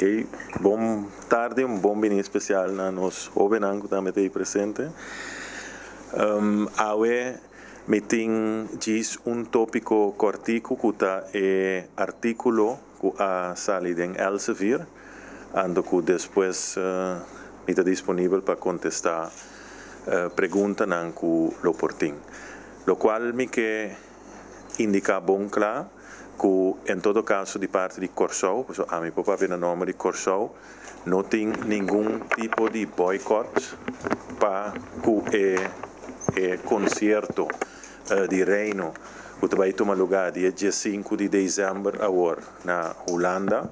Ok, bom tarde, bom bem especial na nos jovens que também estão presentes. Hoje me tem diz tópico cortico que artículo que a salido em Elsevier, ando que depois me está disponível para contestar perguntas que lo portin. Lo qual me que indica bom claro que em todo caso de parte de Corsou, a mi papá vem o nome de Corsou, não tem nenhum tipo de boicot para que concerto de reino que vai tomar lugar dia 5 de dezembro agora na Holanda.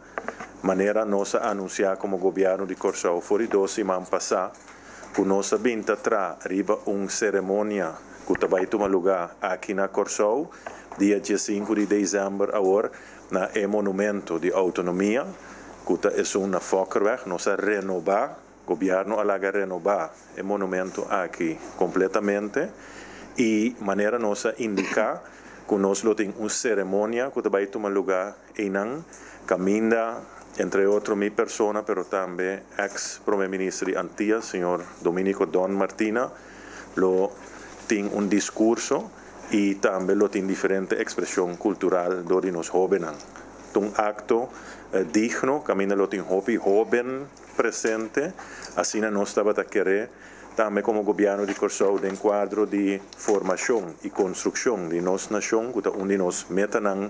Maneira nós anunciar como governo de Corsou foi 2 semanas passar que nós vinha atrás riba cerimônia que vai tomar lugar aqui na Corsou dia 5 de dezembro agora na monumento de autonomia que é uma fokerweg nós renovar governo alaga renovar o monumento aqui completamente e maneira nós indicar que nós temos uma cerimônia que vai tomar lugar em caminha entre outros minha pessoa, pero também ex-primeiro-ministro de Antillas, senhor Dominico Don Martina, lo tem discurso e também lo tem diferente expressão cultural de nos jovens. Um acto digno, caminha lo tem jovem presente, assim nós estava a querer também como governo de Corsou de quadro de formação e construção de nossa nação, onde nos metam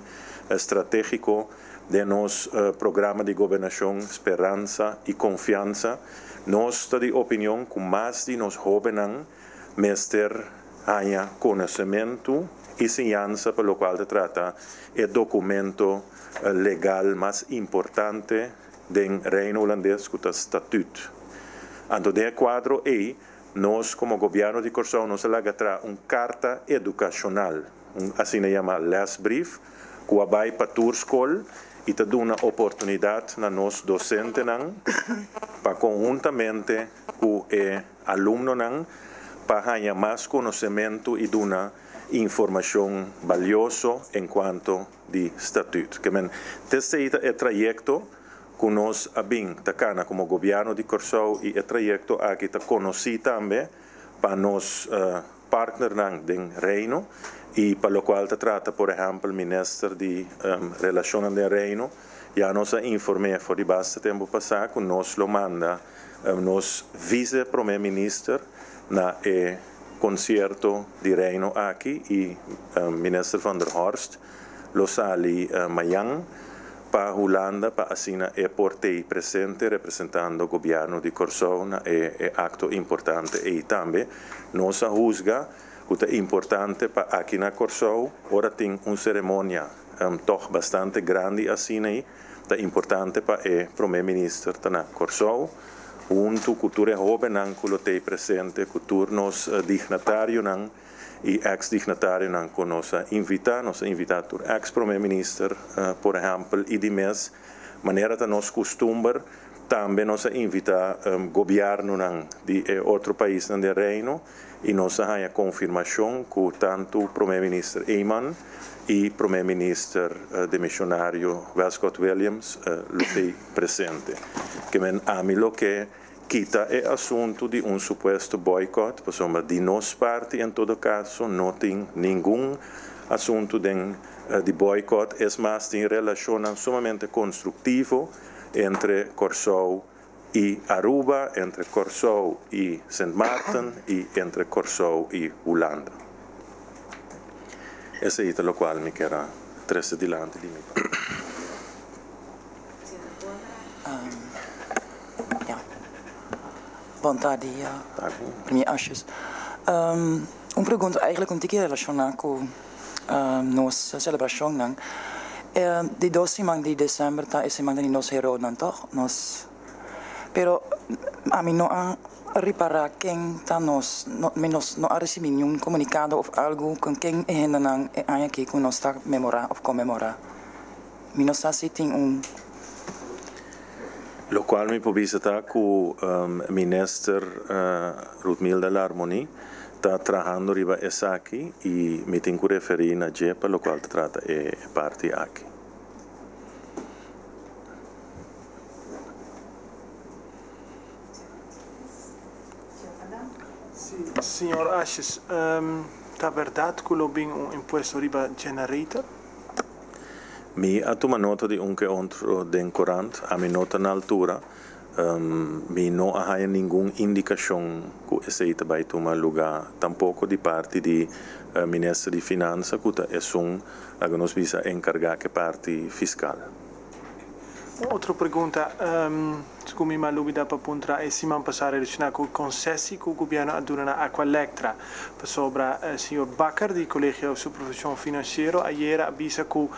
estratégico de nosso programa de governação, esperança e confiança, nós estamos de opinião que mais de nos jovens mestre haya conhecimento e ciência pelo qual se trata o documento legal mais importante do reino holandês, que é o estatuto. Então, de quadro nós como governo de Corsou nos laga uma carta educacional, assim se chama lesbrief, que vai para a escola e te dá uma oportunidade na nos docentes para conjuntamente com o aluno para ganhar mais conhecimento e dar informação valiosa em quanto de estatuto. Este é o trajeto que nós abrimos como governo de Corsou e o trajeto aqui está conhecido também para nos partners do reino e para o qual se trata, por exemplo, o ministro de Relações do Reino, já nos informou por bastante tempo passado que nós lo manda nos vice-primeiro-ministro na concerto de reino aqui e o ministro van der Horst lo sali amanhã para a Holanda para assinar e portei presente representando o governo de Corsou é acto importante e também nós juzga que é importante para aqui na Corsou ora tem uma cerimônia toch bastante grande assim aí é importante para o primeiro-ministro na Corsou junto cultura jovem que lo tem presente cultura nos dignatários e ex-dignatário que nos invita o ex-primeiro-ministro, por exemplo, e de mês, maneira que nos costume, também nos invita o governo de outro país do reino e nos há a confirmação que tanto o primeiro-ministro Eyman e o primeiro-ministro demissionário Westcott Williams lo têm presente. Que a mim lo que quita o assunto de suposto boicot, de nossa parte, em todo caso, não tem nenhum assunto de boicot, é mais tem relação sumamente construtivo entre Corsou e Aruba, entre Corsou e Sint Maarten e entre Corsou e Holanda. Esse é o qual me quero trazer adiante de mim. Bom dia, premier Ashes. Uma pergunta eigenlijk um tique relacionada com nossa celebração, não? De 2 semanas de dezembro tá essa semana de nós hero não toch? Nós, pero a mim não há reparar quem tá nós, não há recebido nenhum comunicado ou algo com quem ainda não é aqui que nós tá memorar ou comemorar. Mim não está se tem Lo qual mi publicità con minister Rutmilda Larmoni está trabalhando riba essa aqui e me tenho que referir na JEPA, lo qual trata parte aqui. Senhor Ashes, tá verdade que o bem imposto riba generator? Mi atuma nota de que ontro den corant, a mi nota na altura, mi no há nenhuma indicação que esse vai tomar lugar, tampouco de parte de Ministro de Finanças, que é que nos visa encargar que parte fiscal. Outra pergunta, se me malubi da papuntra é se man passar a com concessi que o governo aduna na Aqualectra sobre o senhor Bakker, do Colégio de Supervisão Financeira, ayer avisa que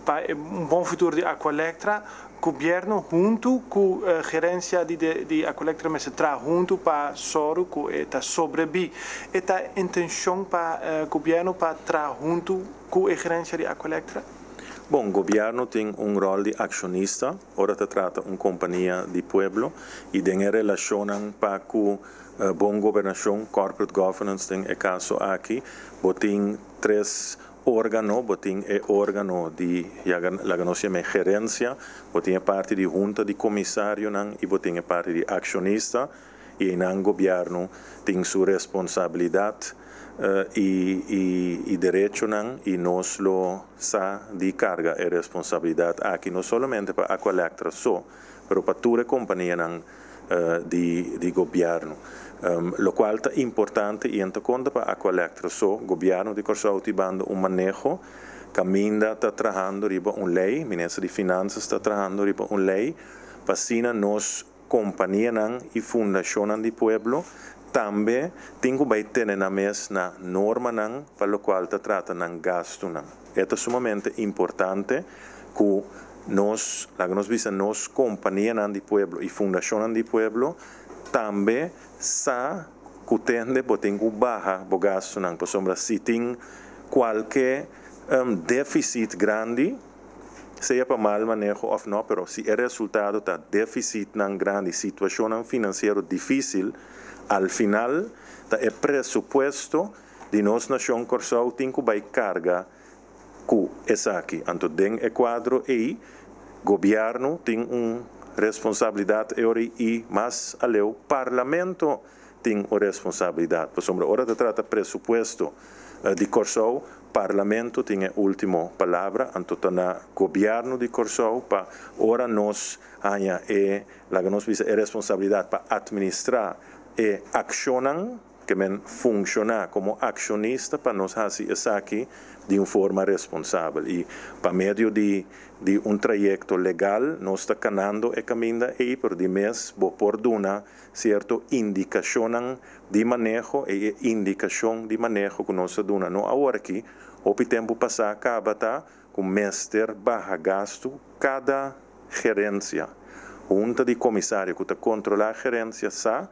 para bom futuro de Aqualectra, o governo junto com a gerência de Aqualectra mas traz junto para Soro que está sobrevi. Esta intenção para o governo para trazer junto com a gerência de Aqualectra? Bom, o governo tem rol de acionista, ora se trata de companhia de pueblo, e tem relação para com boa governação, corporate governance, tem o caso aqui, tem 3 órgãos, tem o órgão de, que nós chamamos gerência, tem a parte de junta de comissário, e tem a parte de acionista, e o governo tem sua responsabilidade, e direito e nós lo sa de carga e responsabilidade aqui não somente para Aqualectra só, mas para toda a companhia de governo. Lo qual é importante e em conta para Aqualectra só, o governo de Corsau tibando manejo, Caminda está trabalhando riba lei, o Ministro de Finanças está trabalhando riba lei, para assim nós companhia e fundação de pueblo também tem que ter na mesa norma para o qual se trata de gasto. É sumamente importante que nós companhia de pueblo e fundação de pueblo também sa que tem que baixar o gasto. Por exemplo, se tem qualquer déficit grande, seja para mal manejo ou não, mas se o resultado da déficit grande, situação financeira difícil, al final, o presupuesto de nossa nação Corsau tem que carga que é aqui. Então, dentro do quadro aí, o governo tem uma responsabilidade e mais o parlamento tem uma responsabilidade. Por exemplo, hora de tratar presupuesto de Corsau, o parlamento tem a última palavra, então o governo de Corsau, para ora nós tenha a responsabilidade para administrar e accionam que funciona como acionista para nós fazer isso aqui de uma forma responsável. E para meio de trajeto legal, nós estamos canando e caminhando aí por de mês, por uma certa indicação de manejo e indicação de manejo que nós damos. Não agora aqui, o tempo passar, acaba com mestre barra gasto cada gerência. Junta de comissário que controla a gerência, sabe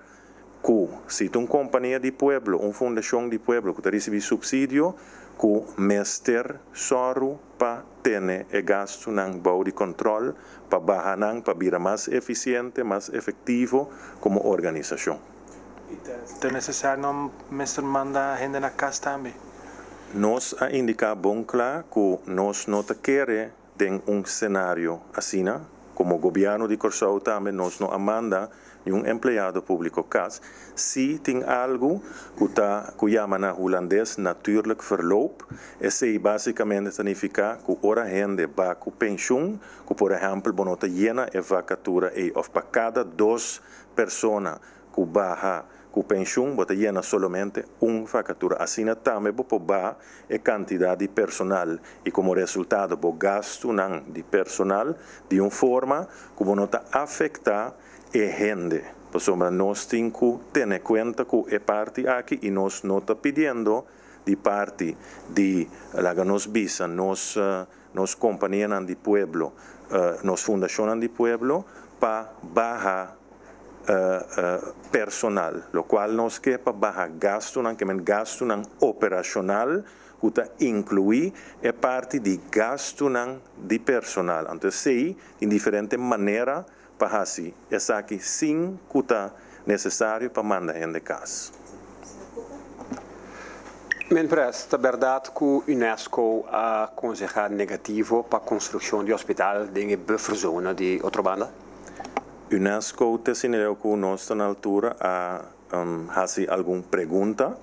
que se uma companhia de pueblo, uma fundação de pueblo que recebe subsídio, que mestre soro para ter e gasto nang bau de controle para baixar para virar mais eficiente, mais efetivo como organização. É necessário não mestre manda a gente na casa também. Nós a indicar bom claro que nós não queremos ter cenário assim, como o governo de Corsau também nós não manda empleado público cas, se tem algo que chama na holandês natuurlijk verloop, esse basicamente significa que ora gente vai com pensão, que por exemplo, bonota llena e vacatura e of para cada 2 pessoas que baja com pensão, bota llena somente vacatura. Assim também pode baixar a quantidade de personal e como resultado o gasto de personal de uma forma que bonota afetar e gente. Por isso, nós temos que ter em conta que é parte aqui e nós não estamos pedindo de parte de la que nos visa, nos companhia de pueblo, nos fundação de pueblo, para baixar personal, lo qual nos quer para baixar gasto, que é gasto operacional, que inclui a parte de gasto de personal. Então, sei, de diferente maneira, para fazer isso aqui sim que está necessário para mandar em casa. Men parece, é verdade que o UNESCO ha aconselhado negativo para a construção de hospital em bufferzona de outra banda? UNESCO te sineleu com nós na altura a fazer alguma pergunta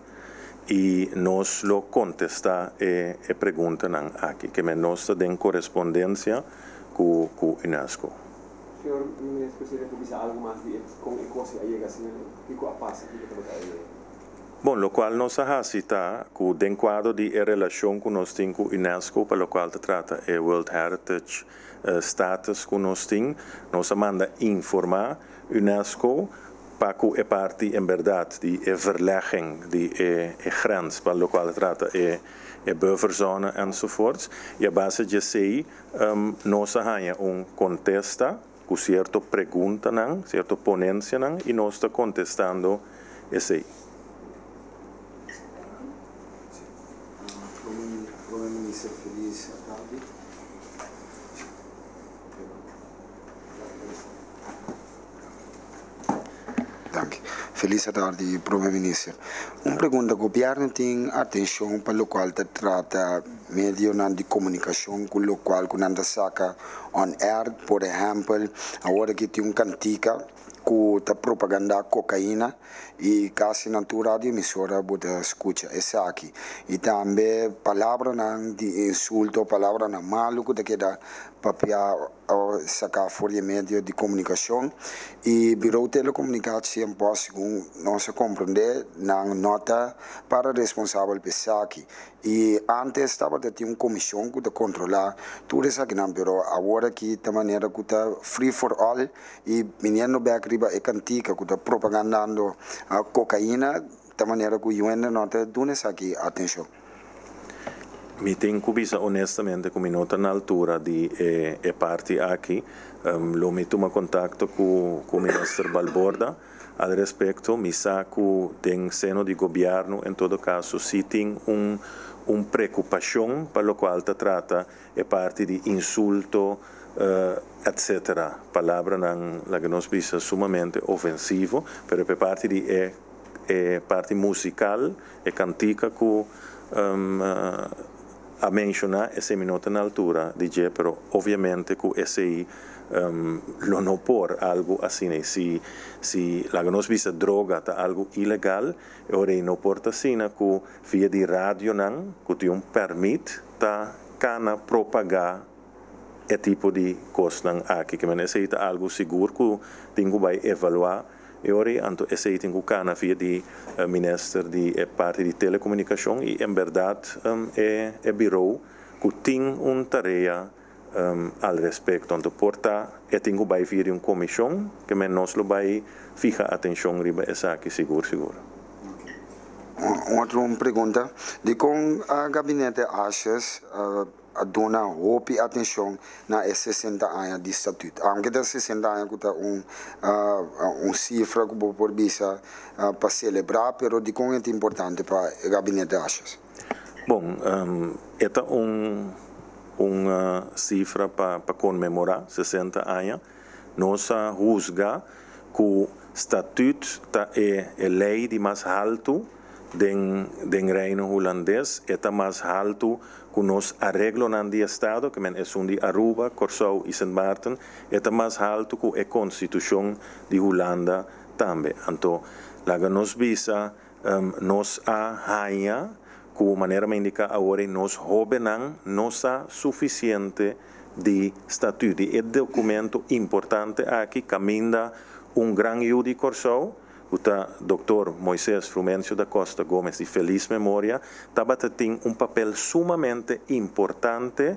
e nós lo contesta e pergunta aqui, que nós temos correspondência com UNESCO. Senhor ministro, gostaria de dizer algo mais de como é que você chega assim, que passa aqui Bom, lo qual nós está com o quadro de relação que nós temos com a UNESCO, para o qual se trata o World Heritage Status que nós temos, nós manda informar a UNESCO para que é parte, em verdade, de verlegging, de grens, para o qual se trata bufferzone enzovoorts. E a base de sei, nós temos contesta com certa pergunta, certa ponência, e nós estamos contestando esse. Feliz tarde. Dank. Feliz tarde, Primeiro-Ministro. Uma pergunta: o governo tem atenção para o qual se trata meio de comunicação com o qual quando saca on air, por exemplo, agora que tem cantica com a propaganda cocaína e quase na tua rádio emissora você escuta essa aqui e também palavra de insulto, palavra na maluco que da papel sacar fora meio de comunicação e Bureau de Telecomunicação pode não se compreender na nota para responsável por aqui e antes estava de ter uma comissão que controlar tudo isso aqui na Bureau agora que de maneira que está free for all e menino back riba é cantica que está propagandando a cocaína de maneira que o UN não está dando isso aqui atenção. Mi tenho bisa honestamente com minuto na altura de parte aqui, lo me toma contato com o ministro Balborda al respeito, mi saco tem seno de governo, em todo caso, se tem preocupação para o qual se trata parte de insulto, etc. Palavra na que nós bisa sumamente ofensivo, pero per parte de parte musical e cantica com a mencionar esse minuto na altura de dizer, pero obviamente que esse lo não por algo assim, se la que nós visa droga tá algo ilegal, ora não porta assim que via de rádio não, que tem permite tá cana propagar esse tipo de coisa aqui, que esse é algo seguro que tem que vai evaluar. E ora, então, esse tem que cana via de ministro de parte de telecomunicação e, em verdade, é bureau que tem uma tarefa al respeito. Então, porta, tem que vai vir uma comissão que nós vai ficar atenção riba essa aqui seguro. Outra pergunta, de com a gabinete achas a dona hope atenção na 60 anos de estatuto. Aunque da 60 anos que cifra que por bisa para celebrar, pero de com é importante para o gabinete achas. Bom, esta uma cifra para comemorar 60 anos. Nós juzga que o estatuto é a lei de mais alto do reino holandês, é mais alto que nós arreglo no estado, que é um de Aruba, Curaçao e Sint Maarten, é mais alto que a constituição de Holanda também. Então, lá que nós visa, nós a rainha, que maneira me indica agora, nós jovens não está suficiente de estatuto. É um documento importante aqui, caminha grande rio de Curaçao, o Dr. Moisés Frumencio da Costa Gomes, de feliz memória, tem papel sumamente importante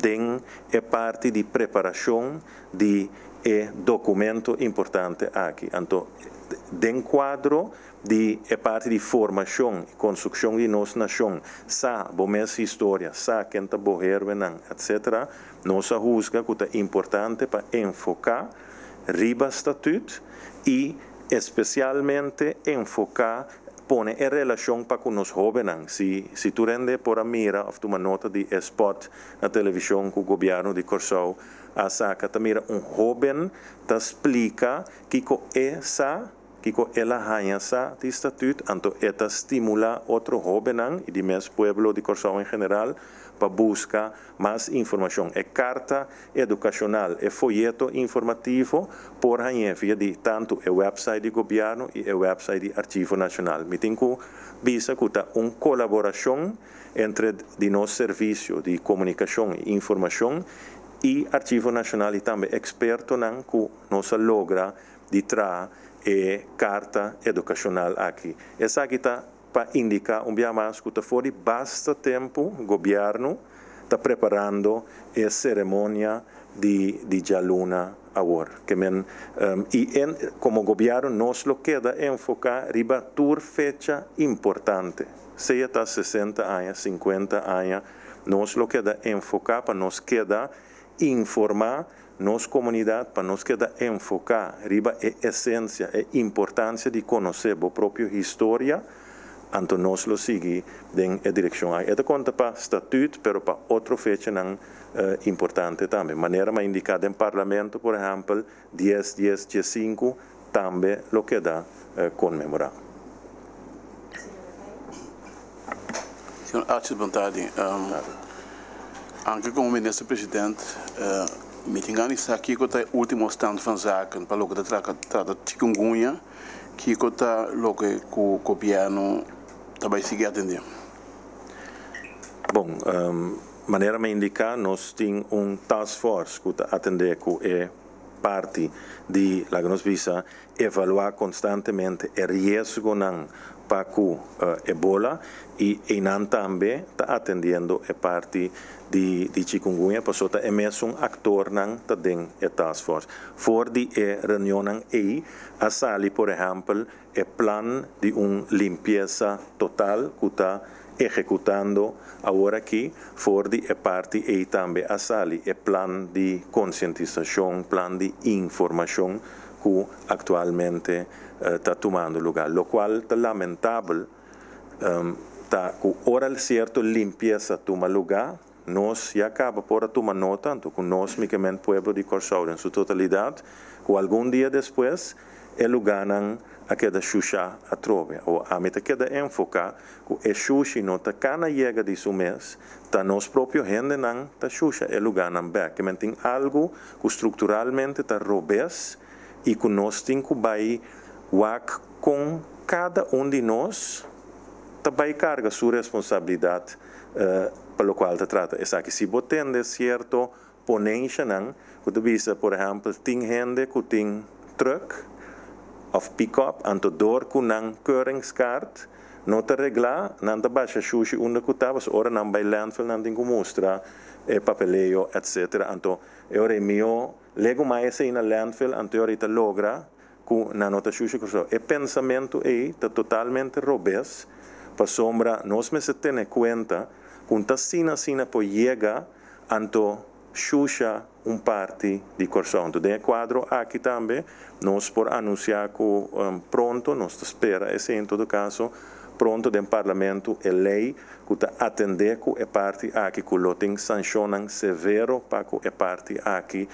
em parte de preparação de documento importante aqui. Então, em quadro de parte de formação e construção de nossa nação, sa bomés história, sa quem morrer, etc., nós juzga que é importante para enfocar riba estatuto e especialmente enfocar, pone em relação para com os jovens. Se tu rende por a mira, ou tu uma nota de spot na televisão com o governo de Curaçao, a saca, tu mira jovem, te explica que ela ganha de estatuto, então ela estimula outro jovem e de mesmo pueblo de Curaçao em geral, para buscar mais informação. É carta educacional, é folheto informativo por aí via de tanto o website do governo e o website do Arquivo Nacional. Me tem que visa que uma colaboração entre de nosso serviço de comunicação e informação e Arquivo Nacional e também experto nan que nós logra de trazer a carta educacional aqui. Essa aqui está para indicar dia mais que fora basta tempo o governo está preparando a cerimônia de Jaluna agora. Como governo nós lo queda enfocar riba tur fecha importante. Seja está 60 anos, 50 anos, nós lo queda enfocar para nos queda informar nossa comunidade para nos queda enfocar riba a essência, a importância de conhecer a própria história, então nós lo seguir em direção a. Esta conta para estatuto, mas para outra fecha não importante também. Maneira mais indicada em parlamento, por exemplo, 10-10-15, também lo queda comemorar. Senhor Artes Vontade, anche como ministro-presidente, me engano isso aqui que é o último stand van zaken para logo trata chikungunya que está logo o governo também seguir atendendo. Bom, maneira me indicar nós temos task force que atender com é parte de la que nos visa evaluar constantemente o risco para o Ebola e também está atendendo a parte de chikungunya, passou a mesmo ator está dentro da task force. For de reunião aí, a sali, por exemplo, o plan de limpeza total que está executando agora aqui, for de parte aí também a sali, o plan de conscientização, plan de informação que atualmente está tomando lugar, lo qual está lamentável, está com hora certo limpeza toma lugar, nós já acaba por tomar nota, tanto que nós, micamente, pueblo de Corsau, em sua totalidade, que algum dia depois, o lugar a queda xuxa a trove, ou a meta queda enfocar, que o xuxa não está cana chega de seu mês, está nós próprio gente não está xuxa, o lugar não back, que tem algo que estruturalmente está robês, e que nós temos que vai com cada de nós também carga sua responsabilidade pelo qual se trata. É que se você tem certo ponência, que visa, por exemplo, tem gente que tem truck of pick-up, anto door que não keuringskaart, não te regla, não te baixa sushi onde que estava, ora não vai landfill, não tem que mostrar papeleo, etc. Anto, eu remio, lego mais na landfill, anto eu ahorita logra que não nota sushi, o pensamento aí está totalmente robês, para sombra, nós me se tem conta, que sina por chega, anto xuxa parte de Corsão. Então, tem quadro aqui também, nós por anunciar que pronto, nós espera, esse em todo caso, pronto do parlamento é lei que está atender com a parte aqui que lo tem sancionam severo para com a parte aqui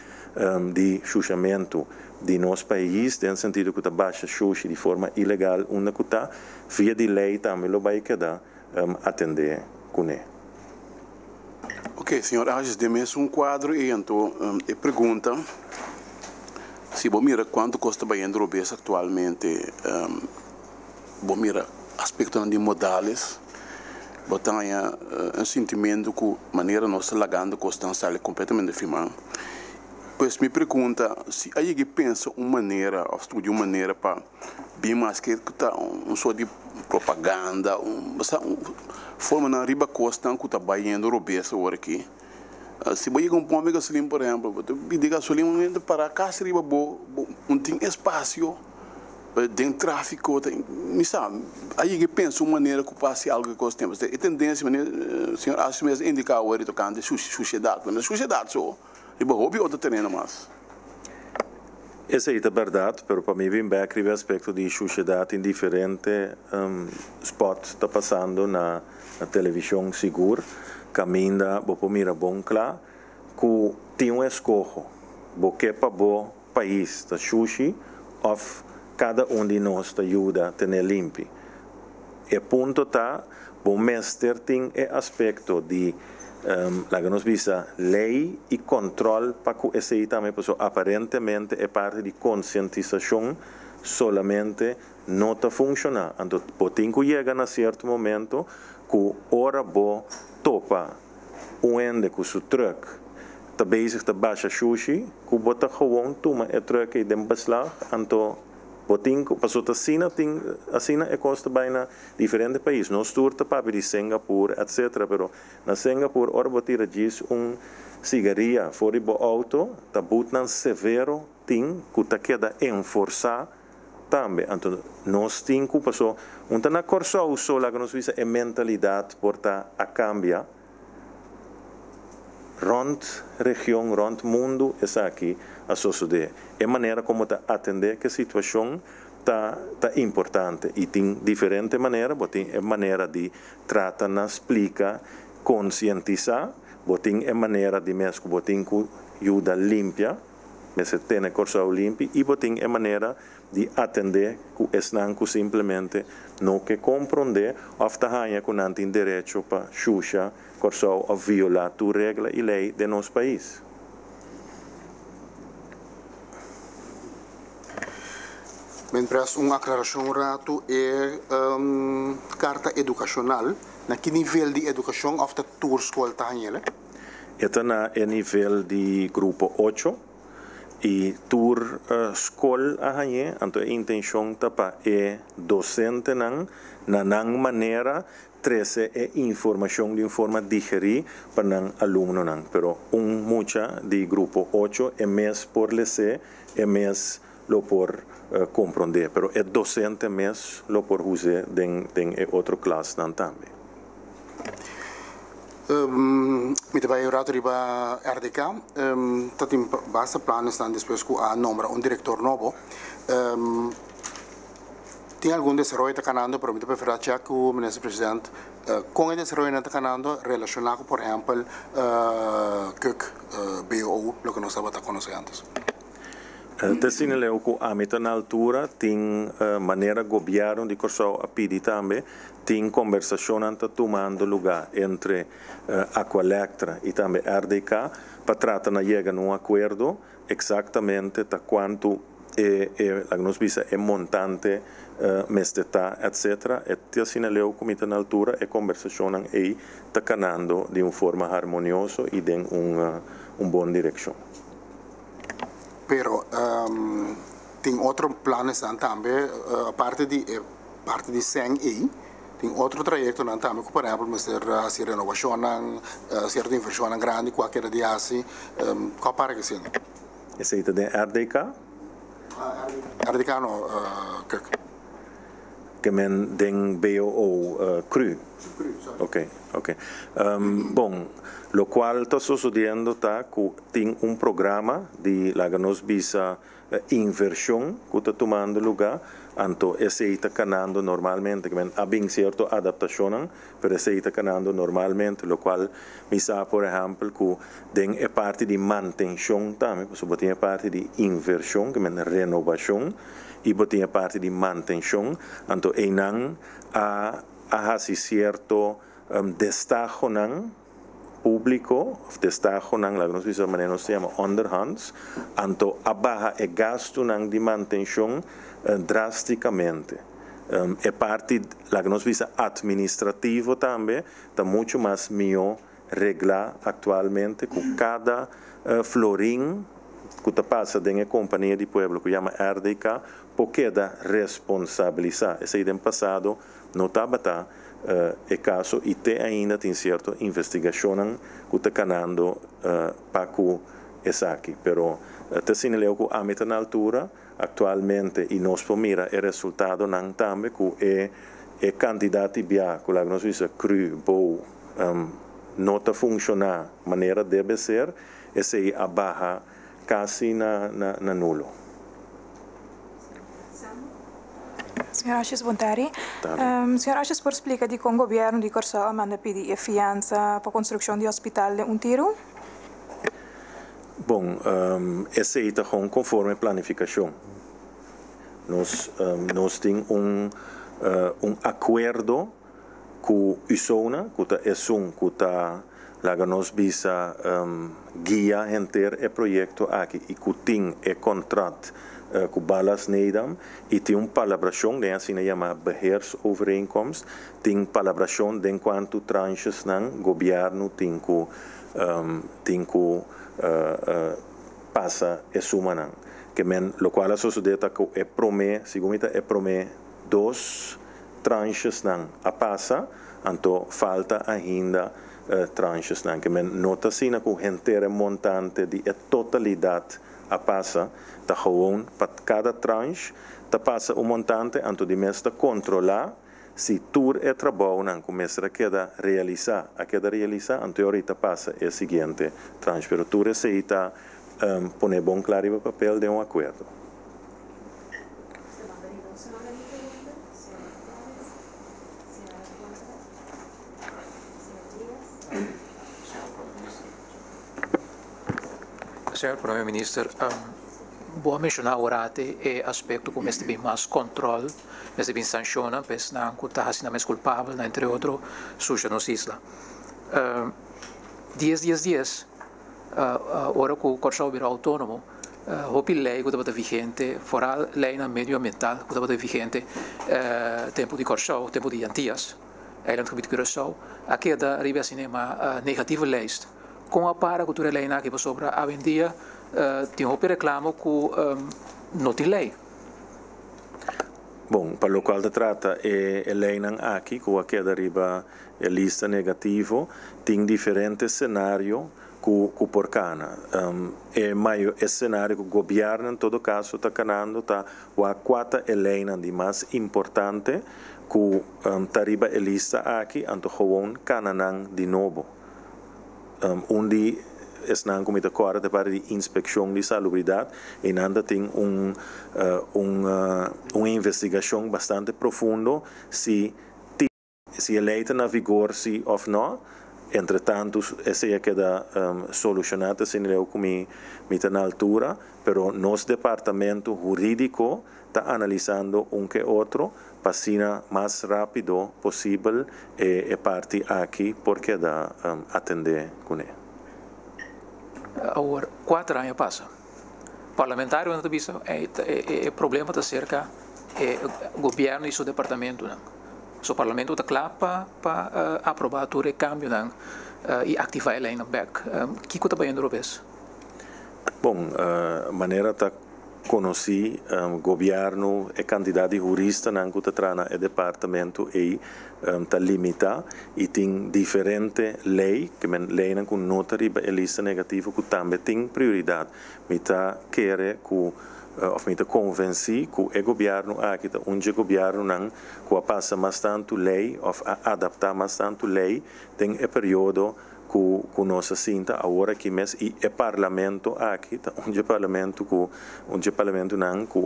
de xuxamento de nosso país, no sentido que está baixa xuxa de forma ilegal, onde que está via de lei também lo vai quedar atender com ele. Ok, senhor Ages, dê-me quadro e então pergunta se você mira quanto custa bem robês atualmente, você mira aspecto de modales, você tem sentimento que maneira nossa lagando custa completamente firmado. Pois me pergunta se aí que pensa uma maneira, ou estuda uma maneira para bem mais que tá sort de propaganda, forma na riba costa que está baiando robês agora aqui. Se você comprar uma gasolina, por exemplo, você diga gasolina para cá se riba tem espaço, tem tráfico, me sabe? Aí que pensa uma maneira que passe algo que custa tempo. E tendência, o senhor acha mesmo indicar o erro tocando de sociedade, mas a sociedade só riba hobby ou terreno mais. Essa é a verdade, mas para mim vem back o aspecto de sociedade em diferentes spots está passando na televisão segura, caminha, você mira bom claro, que tem escolho, porque para o país da sushi, of cada de nós te ajuda a ter limpo. E ponto está, o mestre tem o aspecto de la que nos visa ley y control para que ese también, pues aparentemente es parte de concientización, solamente no está funcionando. Entonces, potinco llegan a cierto momento que ahora bo topa un ende con su truck, está bezig te baixa sushi, que bota gewoon toma el truck y den beslag, entonces Botinco, passou a China é custa bijna diferente país. Nós turta para de Singapura, etc. Pero na Singapura, ora botira diz cigaria fora do auto, tá botando severo ting que tá queda enforçar também. Então nós ting que passou, na corso só lá que nós visa é mentalidade porta a cambiar. Rond região, rond mundo, é aqui a suceder. É maneira como está atender que a situação está importante e tem diferente maneira, tem é maneira de tratar, explicar, conscientizar, tem é maneira de mesmo, tem que ajuda limpia, mas tem corso limpo e tem é maneira de atender que estão simplesmente não que compreender ou que não tem direito para chucha corso a violar a regra e lei de nosso país. Mientras uma aclaração rato é carta educacional, na que nível de educação of the tour school está aí? Está na nível de grupo 8 e tour school aí, então a intenção está para é docente na maneira trazer informação de forma digerir para os alunos, pero muita de grupo 8 é mais por ler, é mais lo por compreender, pero é docente mesmo lo por usar em outra classe também. Met bij raad riba RDK, dat in base plannen staan depois com a nombra diretor novo. Tem algum desenvolvimento canando, pero me preferir checar com o ministro presidente com o desenvolvimento canando relacionado, por exemplo, com BO, lo que nós estava conhecendo antes. Tessineleu que a meta na altura tem maneira governo de corso a pedir também tem conversação anta tomando lugar entre Aqualectra e também RDK para tratar de chegar num acordo exatamente de quanto a nos visa é montante mesteta etc. E tessineleu que meta na altura é conversação aí está canando de uma forma harmoniosa e de boa direção. Pero tem outros planos também, a parte de SENG, tem outro trajeto também, por exemplo, se renovação, certa inversão grande, qualquer dia assim, qual para que sim? Esse aí é de RDK? RDK não, que men den BO cru. Ok. Bom, lo qual está sucedendo está que tem programa de la que nos visa inversión que está tomando lugar, então esse está canando normalmente, que há bem certo adaptação, pero esse está canando normalmente, lo qual me sabe, por exemplo, que tem é parte de manutenção também, porque tem parte de inversão, que é renovação, e tem parte de manutenção, então não há certo destaque público, destaque la que nos visa maneira se chama underhands, então abaja o gasto de manutenção drasticamente. É parte la que nos visa administrativo também, está muito mais melhor reglar atualmente com cada florim que passa em companhia de pueblo que chama RDK, porque da responsabilizar. Esse aí do passado não estava é caso e ainda tem certa investigação que está canando para que essa aqui. Pero tessineleu que a meta na altura atualmente e nós pomira o resultado não também que é candidato bia que lá nós visa cru bom não está funcionar maneira deve ser esse aí abaja quase na nulo. Senhor Ashes Bontari, senhor Ashes por explicar de como o governo de Corsó manda pedir fiança para a construção de hospital de tiro? Bom, esse aí está conforme planificação. Nós temos acordo com a zona, que está laga nos bisa guia enter e proyecto aqui e kuting e contrat ku balas nedam e tem palabração de assim chama beheersovereenkomst tem palabração de quanto tranches nan governo tem ku passa e suma nan que men lo qual a sociedade ko e prome sigumita e prome 2 tranches nan a passa anto falta ainda tranches nan que men nota sina ku hentere montante di e totalidade a passa ta gewoon pat cada tranche ta passa montante anto di mesta controlar si tur e trabalho nan começa a realizar anto ahorita passa e seguinte tranche pero tur aceita pone bom claro no papel de acordo. Senhor Primeiro-Ministro, vou mencionar agora o aspecto como este bem mais controle, este bem sanciona, pois não está assim mais culpável, entre outros, suja nos isla. 10, ora que o Corsão virou autônomo, hopi lei que estava vigente, fora lei na medioambiental que estava vigente, tempo de Corsão, tempo de Antillas, eiland gebied Curaçao, aqui da arriba cinema negatieve lijst. Com a para cultura lei na que você sobre a vendia tem um reclamo que não tem lei. Bom, para o qual se trata é lei não aqui com a queda riba a lista negativo tem diferentes cenários que por cana é maior cenário que o governo em todo caso está canando tá a quatro lei de mais importante que tariba a lista aqui anto gewoon cananan de novo. Onde estão com acordo para a inspeção de salubridade e ainda tem uma investigação bastante profunda se a lei está na vigor se ou não. Entretanto, essa é queda solucionada sem eu como na altura, pero nosso departamento jurídico está analisando que outro para ser mais rápido possível e parte aqui porque dá atender com ele. Agora, 4 anos passa. Parlamentário não tem é problema da cerca o governo e seu departamento não. O parlamento está claro para aprovar o recâmbio não e ativar a lei no back. Que está bem no vez? Bom, maneira está conheci governo e candidato jurista não que está no departamento e está limitado e tem diferente lei que lei não com nota riba e lista negativa que também tem prioridade. Me está querer que of me te convenci que o governo aqui tá onde o governo não que passa bastante lei of adaptar bastante lei tem o período que nós sinta agora que mês e o parlamento aqui tá onde o parlamento não que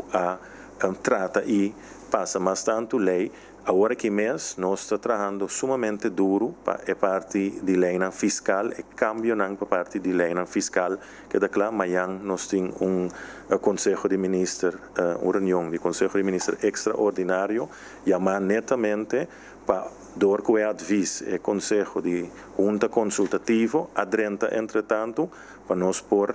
trata e passa bastante lei agora que mês nós está trabalhando sumamente duro para a parte de lei fiscal e cambio não para a parte de lei fiscal que da claro amanhã nós tem Conselho de Ministros uma reunião de Conselho de Ministros extraordinário chamar netamente para dar que o adviso e Conselho de Junta Consultativo adrenta entretanto para nós por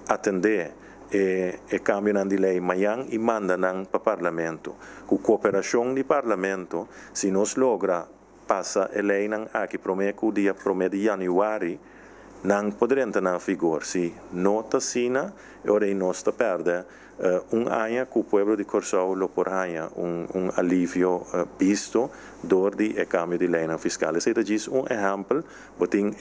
atender e cambio de lei amanhã e manda para o parlamento. Com cooperação do parlamento, se nós logra passa a lei aqui promete o dia de janeiro, não poderá entrar na vigor. Se nota sina, ora nós está perde ano que o povo de Corsão lo por alívio visto dor de cambio de lei fiscal. Esse é exemplo, botem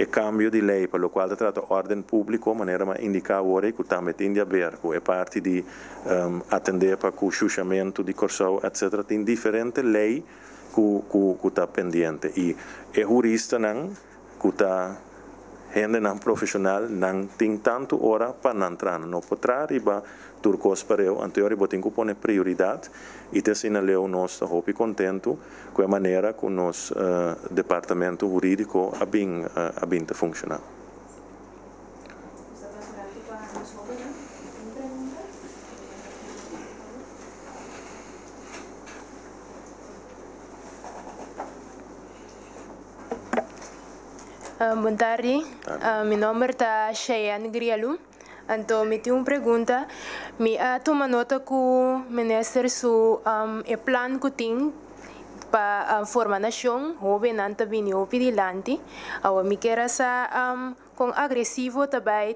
cambio de lei para o qual trata ordem público, maneira mais indicar agora que também tem a ver com a parte de atender para o chuchamento de Corsão, etc. Tem diferente lei que está pendente e jurista não que está gente não profissional não tem tanto hora para não entrar, não poderá arribar turcos para eu, anterior botem que pôr prioridade e te sinaleu nós estou contento com a maneira que o nosso departamento jurídico a bem funcionar. Boa tarde. Meu nome é Cheyenne Grialu. Então, me tem uma pergunta. Me toma nota que o ministro é plano que tem para a formação jovem não também o pedilante. Me quero saber com agressivo também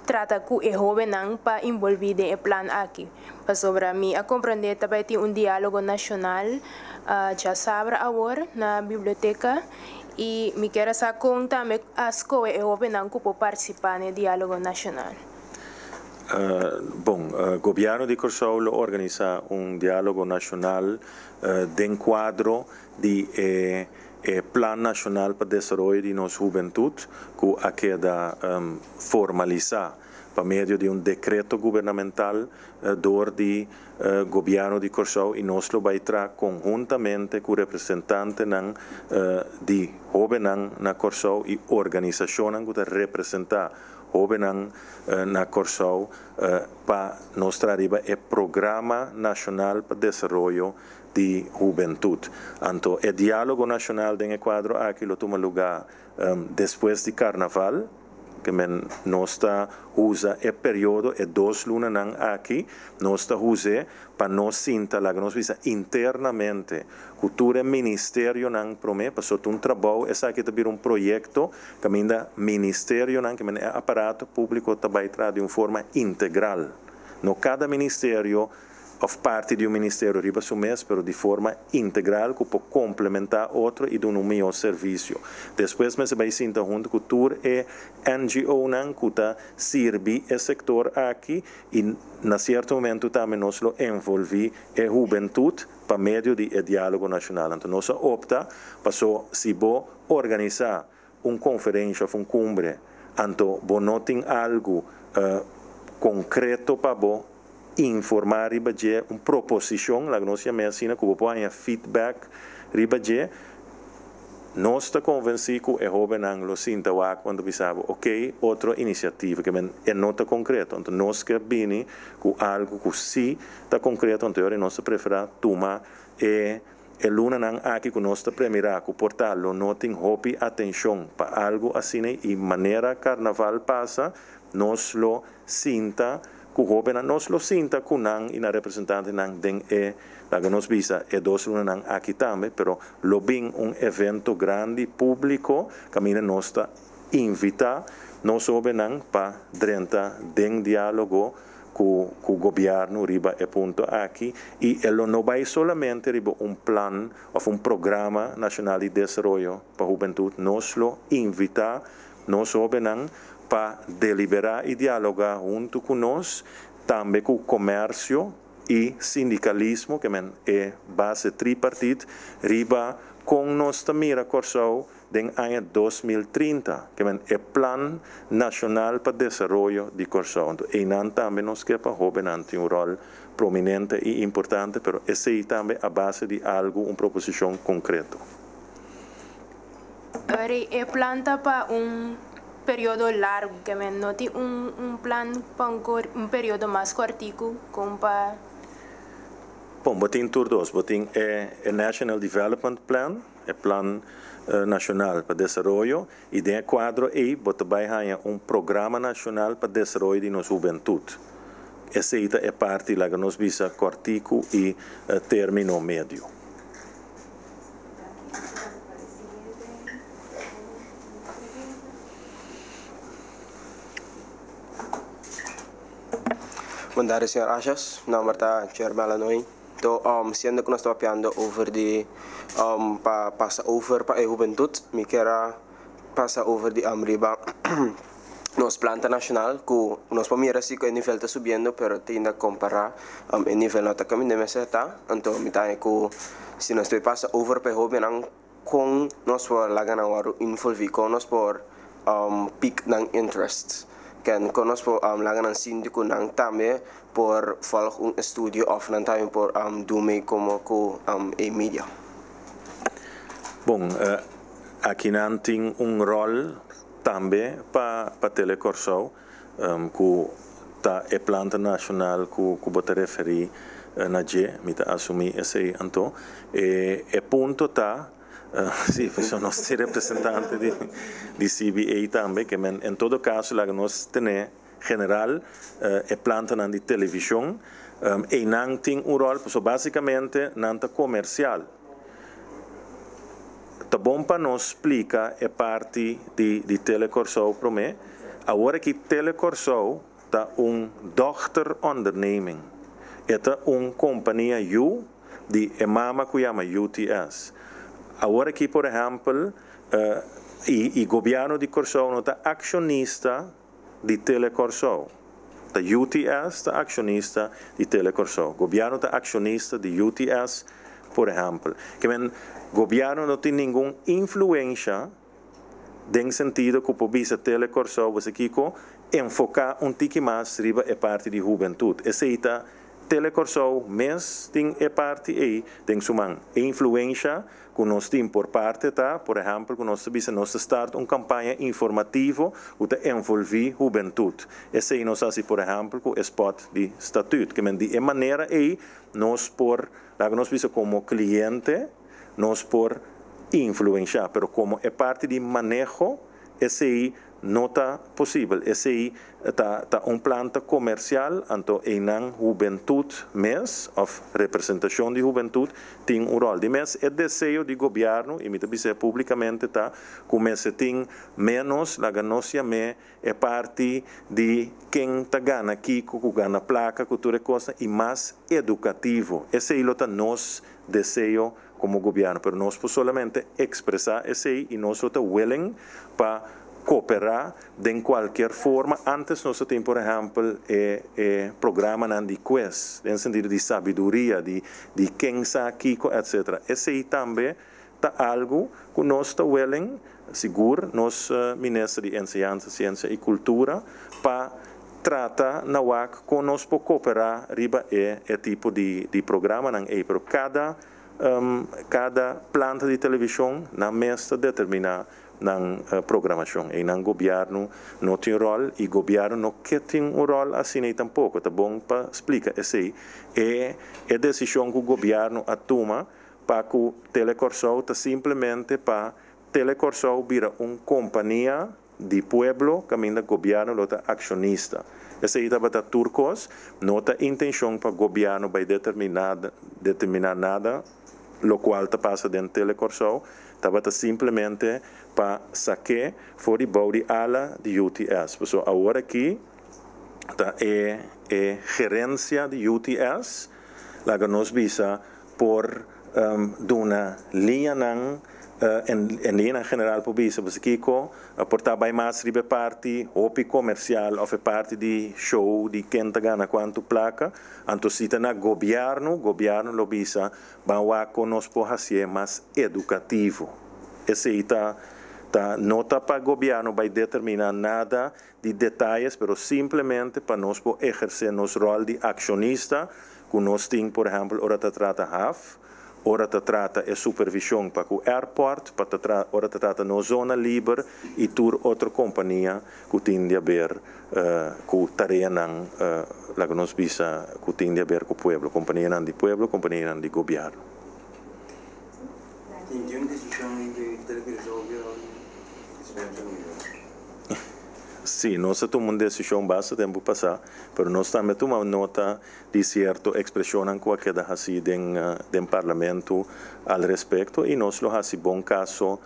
trata com o jovem não para envolver em plano aqui. Para sobre mim a compreender também tem diálogo nacional já sabe agora na biblioteca. E me quero saber como também a escola e jovem não que participar no diálogo nacional. O governo de Curaçao organiza diálogo nacional dentro quadro de Plan Nacional para Desenvolvimento de Nossa Juventude, que queda formalizar por meio de decreto governamental do governo de Curaçao e nós lo vai trazer conjuntamente com representante de jovens na Curaçao e organização que representa jovens na Curaçao para nós trazer o Programa Nacional para Desenvolvimento de Juventude. Então, o diálogo nacional dentro quadro aqui lo toma lugar depois de Carnaval, que nós usa o período 2 lunas aqui, nós usa para nós sinta lá que nós visa internamente cultura ministério não promete para trabalho essa aqui também projeto que ainda ministério não que é aparato público também traz de uma forma integral. No cada ministério of parte de ministério riba mês, pero de forma integral que pode complementar outro e dar melhor serviço. Depois, mas vai sentar junto com cultura e NGO não que serve o setor aqui e na certo momento também nós lo envolvi a juventude para meio de diálogo nacional. Então nós opta para se organizar uma conferência, uma cumbre, então não tem algo concreto para informar riba de uma proposição, lá que nós chamamos assim, que pode feedback riba de nós está convencido que é jovem anglo sinta quando pensava, ok, outra iniciativa que é nota concreta, então nós que vini com algo que sim está concreto, então nós prefere tomar e luna nang aqui que nós está primeira que portar lo noting hobby atenção para algo assim e maneira carnaval passa nós lo sinta que o jovem nós lo sinta que nang e na representante nang den la que nos visa 2 lunas aqui também, pero lo bem evento grande público que nós está invita nós jovem para den diálogo com o governo riba ponto aqui e ele não vai somente riba plan ou programa nacional de desenvolvimento para a juventude, nós lo invita nós jovens para deliberar e dialogar junto com nós, também com o comércio e sindicalismo, que é base tripartite, riba com nós também a Curaçao em ano 2030, que é o Plano Nacional para Desenvolvimento de Curaçao. E não também nós que para jovens tem um rol prominente e importante, mas esse também a base de algo, uma proposição concreta. É planta para período largo, que não tem plano para período mais curtico, como para... Bom, tem tur dos, tem o National Development Plan, o Plano Nacional para Desenvolvimento, e dentro do quadro aí, também há Programa Nacional para Desenvolvimento de nossa Juventude. Essa é parte lá que nós visa curtico e término médio. Bom dia, Sr. Achas. Meu nome é Germán Noy. Então, sendo que nós estamos falando over de passa over para a juventude, me quero passar over de riba nos planta nacional que nós podemos ver que o nível está subindo, pero tem que comparar o nível não está caminhando mais está. Então, me está que se nós passa over para a jovem com nós por lá ganhar envolver com nós por peak ng interest. Kan konos po lagan ng sindiko nang tame por follow studio of nang tame por dume como ko media. Bom, aqui não tem rol também para Telecorsau, que tá é planta nacional que bota referir na G, me tá assumir esse então, e ponto tá Sim, somos representantes de CBA também, que em todo caso, nós temos general planta de televisão e não tem um rol, basicamente, não comercial. Tá bom para nós explicar a parte de Telecorsau para mim. Agora que Telecorsau tá dochteronderneming. É uma companhia de mama que chama UTS. Agora que, por exemplo, o governo de Corsau não está acionista de Telecorsau. A UTS está acionista de Telecorsau. O governo está acionista de UTS, por exemplo. Que o governo não tem nenhuma influência no sentido que o bisa Telecorsau você Kiko enfocar tique mais riba a parte de juventude. Essa é Telecorsau mes tem a parte aí tem suma influência que nós temos por parte por exemplo que nós bisa nós start uma campanha informativa que envolve juventude. Esse aí nós assim por exemplo com spot de estatuto que de maneira aí nós bisa como cliente nós por influenciar, pero como é parte de manejo esse aí não está possível. Esse aí está planta comercial, então em juventude mes, ou representação de juventude, tem rol. De mes é desejo do governo, e me dizer publicamente, como se tem menos, la ganância é parte de quem está ganha aqui, que ganha placa, cultura coisa, e mais educativo. Esse aí é nosso desejo como governo, pero nós podemos solamente expressar esse aí, e nós estamos willing para cooperar de qualquer forma. Antes nós temos, por exemplo, programa de quest, no sentido de sabedoria, de quem está aqui, etc. Esse aí também está algo que nós estamos willing, seguro, nós, Ministro de Enseñanza, Ciência e Cultura, para tratar na UAC com nós para cooperar riba tipo de programa, pero cada planta de televisão na mesa determina na programação e no governo não tem rol e governo não quer ter rol assim nem tampouco, tá bom para explicar esse é decisão que o governo toma para que o Telecorsau tá simplesmente para Telecorsau vira uma companhia de pueblo que o governo é acionista. Esse aí estava turcos, não tem intenção para o governo vai determinar nada, lo qual está passa dentro do Telecorsau, estava simplesmente para saque for de bouw de ala de UTS. So, agora aqui é gerência de UTS, lá que nos visa por uma linha em linha general por visa, porque Kiko portar bem mais ribe parte hopi comercial ou parte de show de quem tá gana quanto placa, então se tá na governo lo visa, vai nos fazer mais educativo. Esse aí não está para o governo vai determinar nada de detalhes, mas simplesmente para nós exercer nosso rol de acionista, que nós temos, por exemplo, ora trata HAF, ora trata a supervisão para o airport, ora trata na zona livre e tur outra companhia que tem a ver com a tarefa que nós visa que tem a ver com o povo, companhia de povo, companhia de governo. Sim, nós tomamos uma decisão bastante tempo passado, mas nós também tomamos nota de certa expressão que queda assim dentro parlamento al respeito e nós lo fazemos bom caso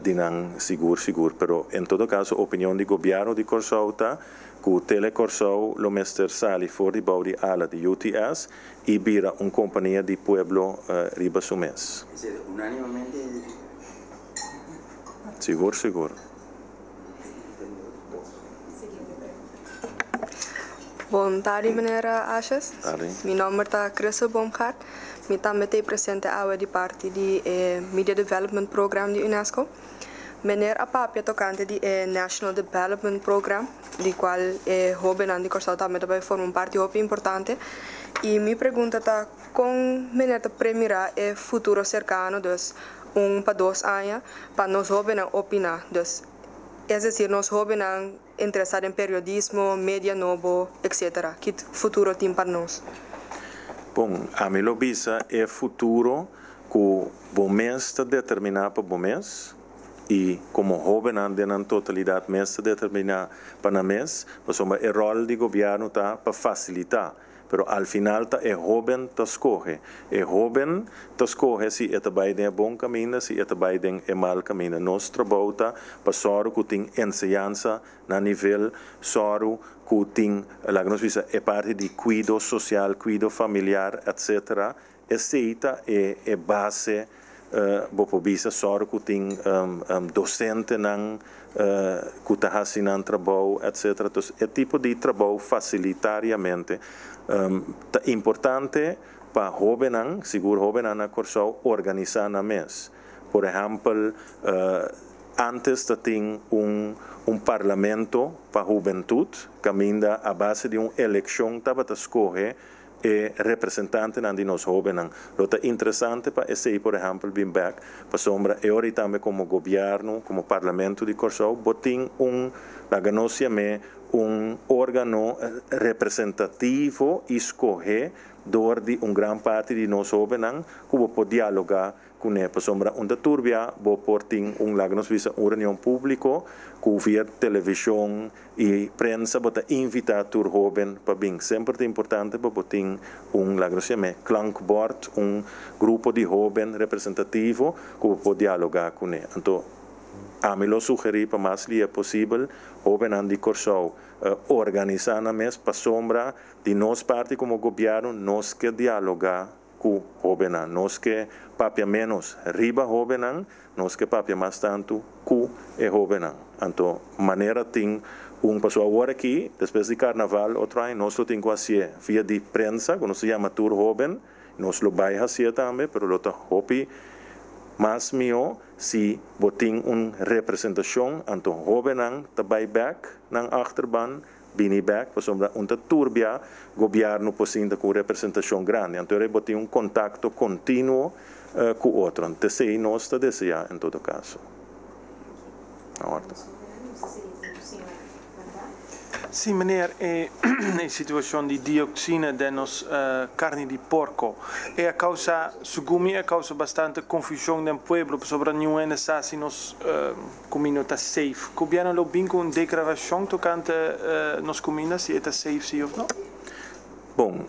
de não seguro, mas em todo caso a opinião do governo de Corsau que o Telecorsau lo mestre sali for de bouw de ala de UTS e vira uma companhia de pueblo riba sumes. Unanimamente? Seguro. Bom tarde, meneer Ashes. Meu nome é Cressa Bomgaard. Eu também estou presente de parte do Media Development Program de UNESCO. Meneer Apap é tocante do National Development Program, do qual Hoben e Corsau também formam parte muito importante. E minha pergunta está com meneer premirar o futuro cercano, dus para 2 anos, para nós Hoben opinar. Dus, é decir, nós Hoben interessado em periodismo, mídia novo, etc. Que futuro tem para nós? Bom, a mim lo visa é futuro que o mês está determinado para o mês, e como jovem anda na totalidade mês está determinado para o mês, mas o rol do governo está para facilitar. Pero al final é jovem que escolhe. É jovem que escolhe se vai em bom caminho, se vai em mau caminho. Nosso trabalho está para soro que tem ensinança na nível soro que tem, é parte de cuidado social, cuidado familiar, etc. Essa é base bopobisa soro que tem docente nan que está fazendo trabalho, etc. Então, é tipo de trabalho facilitariamente é importante para jovens, seguro jovens na Corsau, organizar na mês. Por exemplo, antes de ter parlamento para a juventude, caminha a base de uma eleição para escolher representante de nós jovens. Lo é interessante para esse, por exemplo, bem back, para sombra, e ora também como governo, como parlamento de Corsau, botem órgano representativo escolher de grande parte de nós jovens que pode dialogar com ele. Por sombra, turbia, portem uma reunião pública, que via televisão e prensa, para invitar os jovens para vir. Sempre é importante para botar klankbord, grupo de jovens representativo que pode dialogar com ele. Então, a mim lo sugeri para mais que é possível, jovens de Corsau organizar na mês para sombra de nós parte como governo, nós que dialogar com jovens, nós que papia menos riba jovens, nós que papia mais tanto com jovens. Então, maneira tem pessoa agora aqui, depois de carnaval, outro ano, nós temos que fazer via de prensa, que se chama Tour Jovem, nós lo vai fazer também, mas lo está hopi mas melhor se botem representação então jovens também back na achterban bini back para sombra turbia governo possible com representação grande então botem contato contínuo com o outro então sei nós está desejar em todo caso Sim, meneer, a situação de dioxina de carne de porco a causa, segundo a causa bastante confusão no pueblo sobre nenhuma necessidade nos comida está safe. O governo lo bem com declaração tocante nos comida se está safe sim ou não? Bom,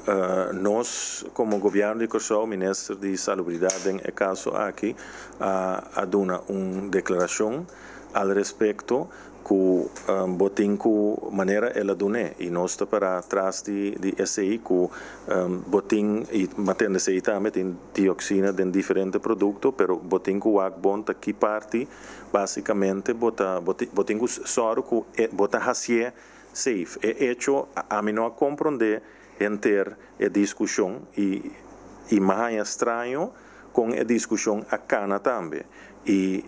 nós como governo de Corsau, ministro de Salubridade em caso aqui, a dona uma declaração al respeito que botem que maneira ela done e nós está para trás de SI que botem e mantendo SI também tem dioxina de diferentes produtos, pero botem que o agbon aqui parte basicamente botem que soro que bota hacia safe é hecho a mim não compreender enter a discussão e mais estranho com a discussão a cana também e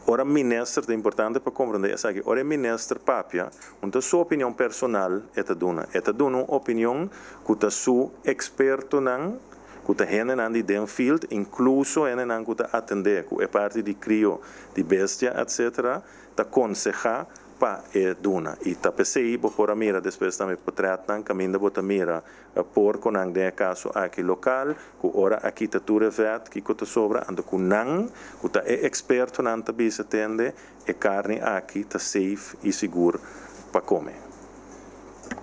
ora ministro é importante para compreender isso aqui. Ora ministro papia, então sua opinião personal é uma opinião que está su experto nan, que está gente nan de den field, incluso gente nan que está atender, que é parte de crio de bestia, etc. Está aconsejar para duna e está pensei por a mira depois também por tratar caminho por mira por com ang de caso aqui local que ora aqui está tudo vet que está sobra ando com nang que está experto nan tabisa tende e carne aqui está safe e seguro para comer.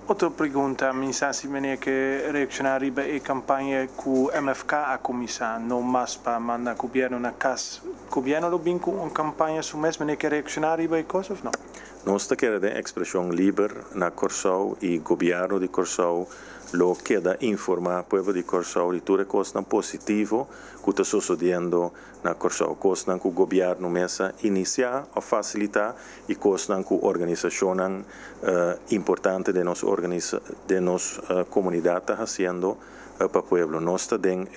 Outra pergunta, mensaje meneer que reaccionar riba a campanha que o MFK a começar, não mais para mandar o governo na casa. O governo lo bem com uma campanha sumés, meneer que reaccionar riba a coisa ou não? Nós queremos a expressão livre na Corsau e o governo de Corsau lo queda informar o povo de Corsau de tudo coisa positivo que está sucedendo na Corsau, coisa que o governo mesa iniciar a facilitar e coisa que a organização importante de nossa comunidade está fazendo para o povo. Nós também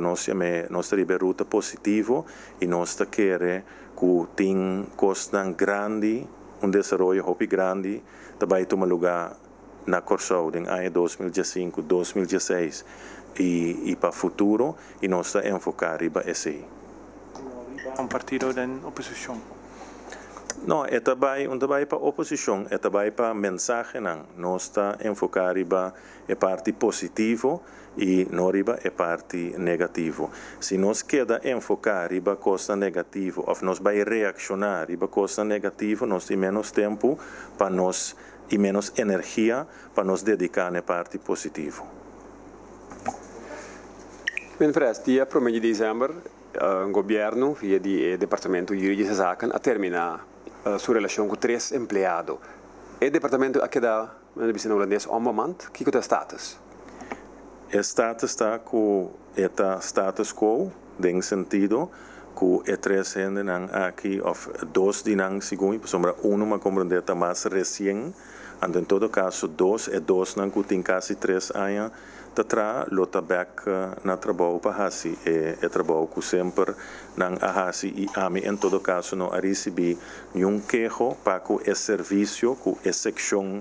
nossa ruta positivo e nós queremos que tenha coisa grande, desenvolvimento grande, também toma lugar na Corsau em ano 2015, 2016 e para o futuro e nós estamos enfocar riba esse. Um partido da oposição. No, é também para a oposição, é também para a mensagem, nós está enfocar riba a parte positivo e não riba a parte negativo. Se nós queda enfocar riba coisa negativo, ou nós vai reaccionar riba coisa negativo, nós temos menos tempo para nós e menos energia para nos dedicar na parte positiva. Men förresten, dia 1 de dezembro, o governo, via o Departamento de Jurídica Zaken, a terminar sua relação com 3 empregados. O departamento aqui da holandês ao momento, que é o status? O status está com o status quo, em sentido que 3 gente aqui, ou 2 de nang segundo, sombra uma compreendeta mais recém, em todo caso 2 e 2 nang que tem quase 3 anos, tatra lota back na trabalho para hasi e trabalho que sempre nang ahasi e ami em todo caso não a receber nenhum queijo para que o serviço que a secção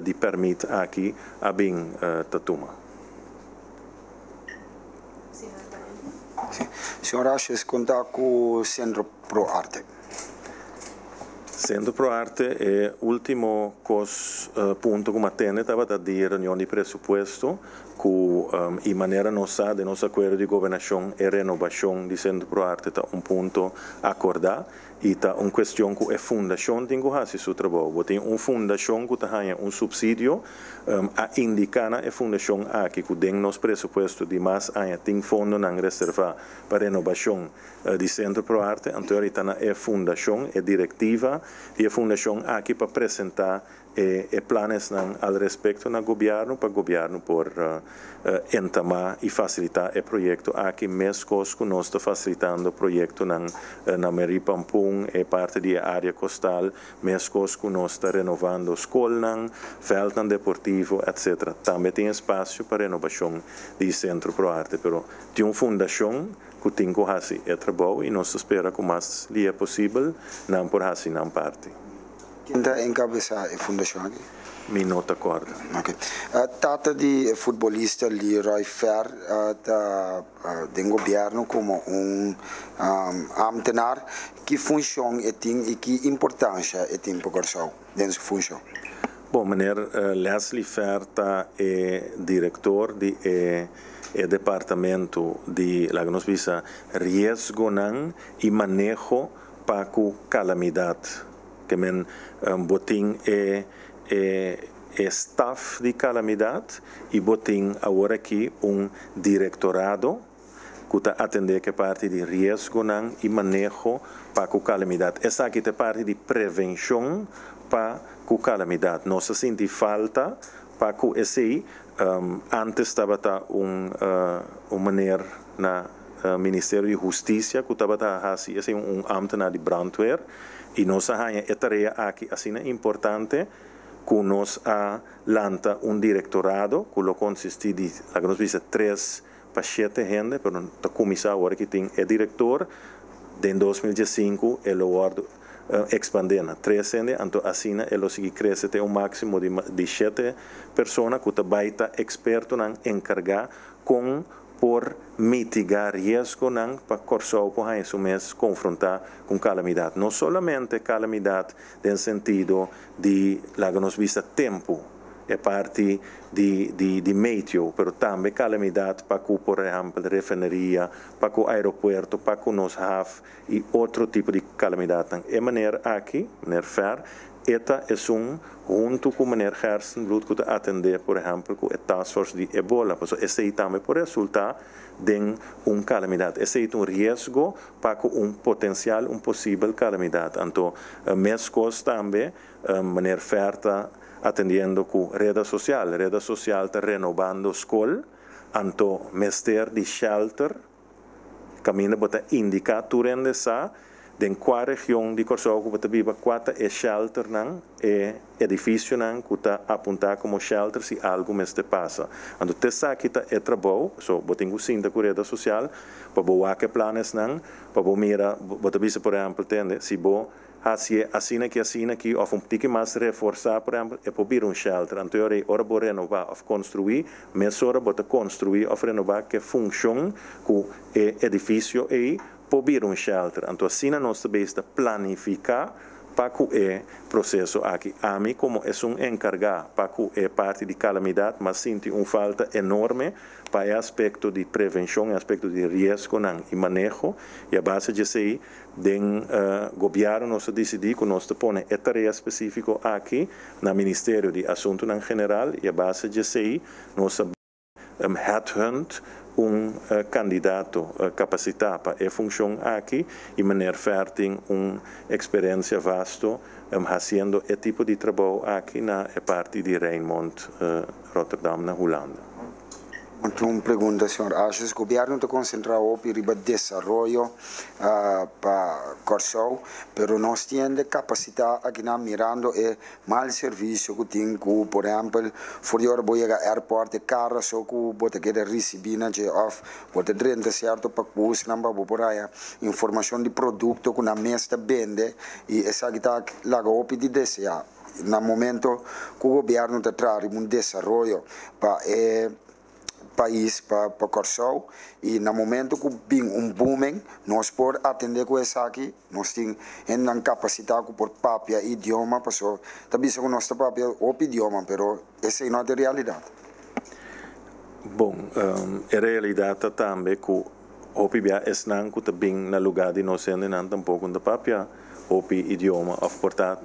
de permite aqui a bem tatuma. Senhor Ashes, conta com o Centro Pro Arte. Centro Pro Arte é o último ponto que matene estava a dar reunião de pressuposto que, de maneira nossa, de nosso acordo de governação e renovação do Centro Pro Arte está ponto acordar e está questão que a fundação tem que fazer seu trabalho. Tem fundação que tem subsídio a indicar a fundação aqui que tem nos pressuposto de mais tem fundo não reservar para renovação do Centro Pro Arte, então está a fundação, a diretiva e a fundação aqui para apresentar planos al respeito no governo, para o governo por entamar e facilitar o projeto. Aqui mesmo que nós estamos facilitando o projeto na Meripampung, é parte da área costal, mesmo que nós estamos renovando a escola, veld deportivo, etc. Também tem espaço para renovação do Centro Pro Arte, mas tem uma fundação que tem que fazer o trabalho e nós esperamos que o mais possível não por fazer não parte. Quem está encabeçando a fundação aqui? Me nota acorda. Okay. Tata de futebolista Leroy Fer do governo como ambtenaar, que função tem e que importância tem para Corsão dessa função? Bom, meneer Leslie Fer é diretor do departamento de risco e manejo para a calamidade. Que men botin staff de calamidade e botin agora aqui diretorado que está atender que parte de risco e manejo para a calamidade. Essa aqui é parte de prevenção para a calamidade. Nós sentimos falta para que esse antes estava maneira na Ministério de Justiça que estava fazendo ambtenaar de brandweer. E nós temos a tarefa aqui assim importante que nós lanta diretorado que consiste de 3 para 7 gente, mas a comissão agora que tem é diretor, em 2015 ele expandindo 3 gente, então assim ele sigue cresce até máximo de 7 pessoas que também está experto em encargar com por mitigar risco para Corsão para isso mesmo confrontar com calamidade. Não somente calamidade no sentido de nos vista tempo, é parte de meio, mas também calamidade para que, por exemplo, a refineria, para o aeroporto, para que nós have e outro tipo de calamidade. É maneira aqui, maneira fer, esta é junto com a maneira Gerson Blood que atender, por exemplo, com a task force de Ebola. Esse também pode resultar de calamidade. Esse é risco para potencial, possível calamidade. Então, mesmo também, maneira ferta atendendo com rede social. A rede social está renovando a escola, então, mestre de shelter, caminho para indicar tudo essa den qua região de Corsão que está viva 4 shelter edifício que está apontado como shelter se algo mais te passa. Então tessa aqui é trabalho, so botinho cinta com rede social, para boa que planos para mira, bota visa por exemplo, tende, se bo assim aqui ou pouco mais reforçar, por exemplo, é para shelter. Então eu ora vou renovar ou construir, mas ora vou construir ou renovar que funciona com edifício e para shelter. Então, assim, nós também planificar Paco é processo aqui. A mim, como é encargado, Paco é parte de calamidade, mas sinto falta enorme para o aspecto de prevenção, aspecto de risco e manejo. E a base de sei, o governo nós decidir que nós põe a tarefa específica aqui no Ministério de Assuntos em Geral, e a base de sei, nós headhunt candidato capacitado para a função aqui e maneira ferting experiência vasto fazendo esse tipo de trabalho aqui na parte de Rijnmond, Rotterdam, na Holanda. Uma pergunta, senhor. Acho que o governo está concentrado em desenvolvimento para Corsão, mas nós temos capacidade aqui na mirando e mal serviço que tem, por exemplo, for de hora boiega airport de carro, só que bota que receber na off, bota renta certo para custo, não para por aí informação de produto que na mesa vende e essa que está lá op de desejar. No momento que o governo está trazendo desenvolvimento para país para Corsão e no momento que vem booming nós podemos atender com isso aqui nós temos uma capacidade por papia idioma passou também se nós temos papia outro idioma mas essa não é a realidade. Bom, a realidade também que o papia é não que também no lugar de nós não tampouco da papia o idioma of portat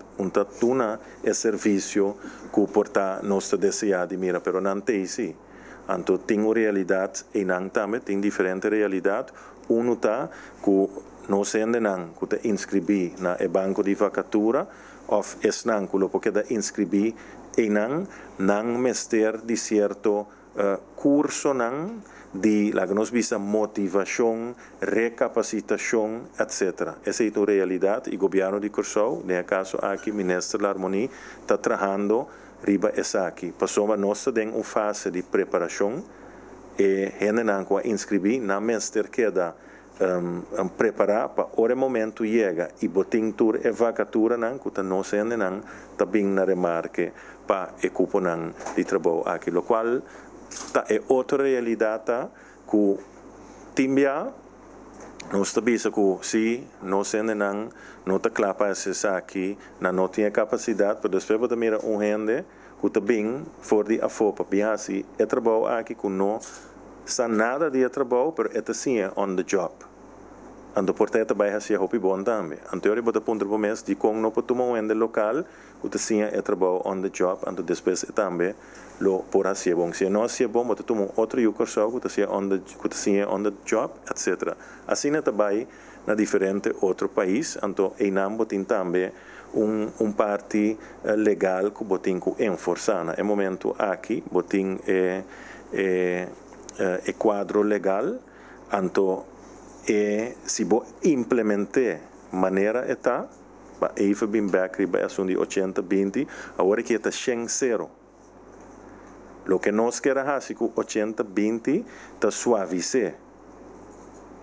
tuna é serviço que porta nós desejamos mira pero não tem sim. Então, tem uma realidade e não também tem diferente realidade. Um está que nós ainda que inscrever na banco de vacatura, ou é não que porque inscrever e não mestre de certo curso de la que nós visa motivação, recapacitação, etc. Essa é a realidade e o governo de Corsão, nesse caso aqui, o ministro da Harmonia, está trabalhando riba essa aqui. Passou a nossa tem uma fase de preparação e ainda não que inscrever na mestre queda preparar para o momento chega e botin tur e vacatura não que nós ainda não também na remarque para equipo não de trabalho aqui, o qual é outra realidade que timbia nós sabemos que se nós ainda não está claro para essa aqui, não tem capacidade, mas depois vamos mirar gente que também for de afopa, bem assim, é trabalho aqui que não sabe nada de trabalho, mas é assim on the job. Então, portanto, vai ser hopi bom também. Então, eu vou ponto para mês de como não pode tomar um local, que assim é trabalho on the job, então depois também lo por ser bom. Se não é bom, vou tomar outro curso que assim é on the job, etc. Assim é também na diferente outro país, então em ambos tem também parte legal que botin que enforçar. No momento aqui, botin é quadro legal, então se bo implementar maneira está, even bem back riba assunto de 80-20, agora que está 100-0. Lo que nós queremos fazer com 80-20 está suavice.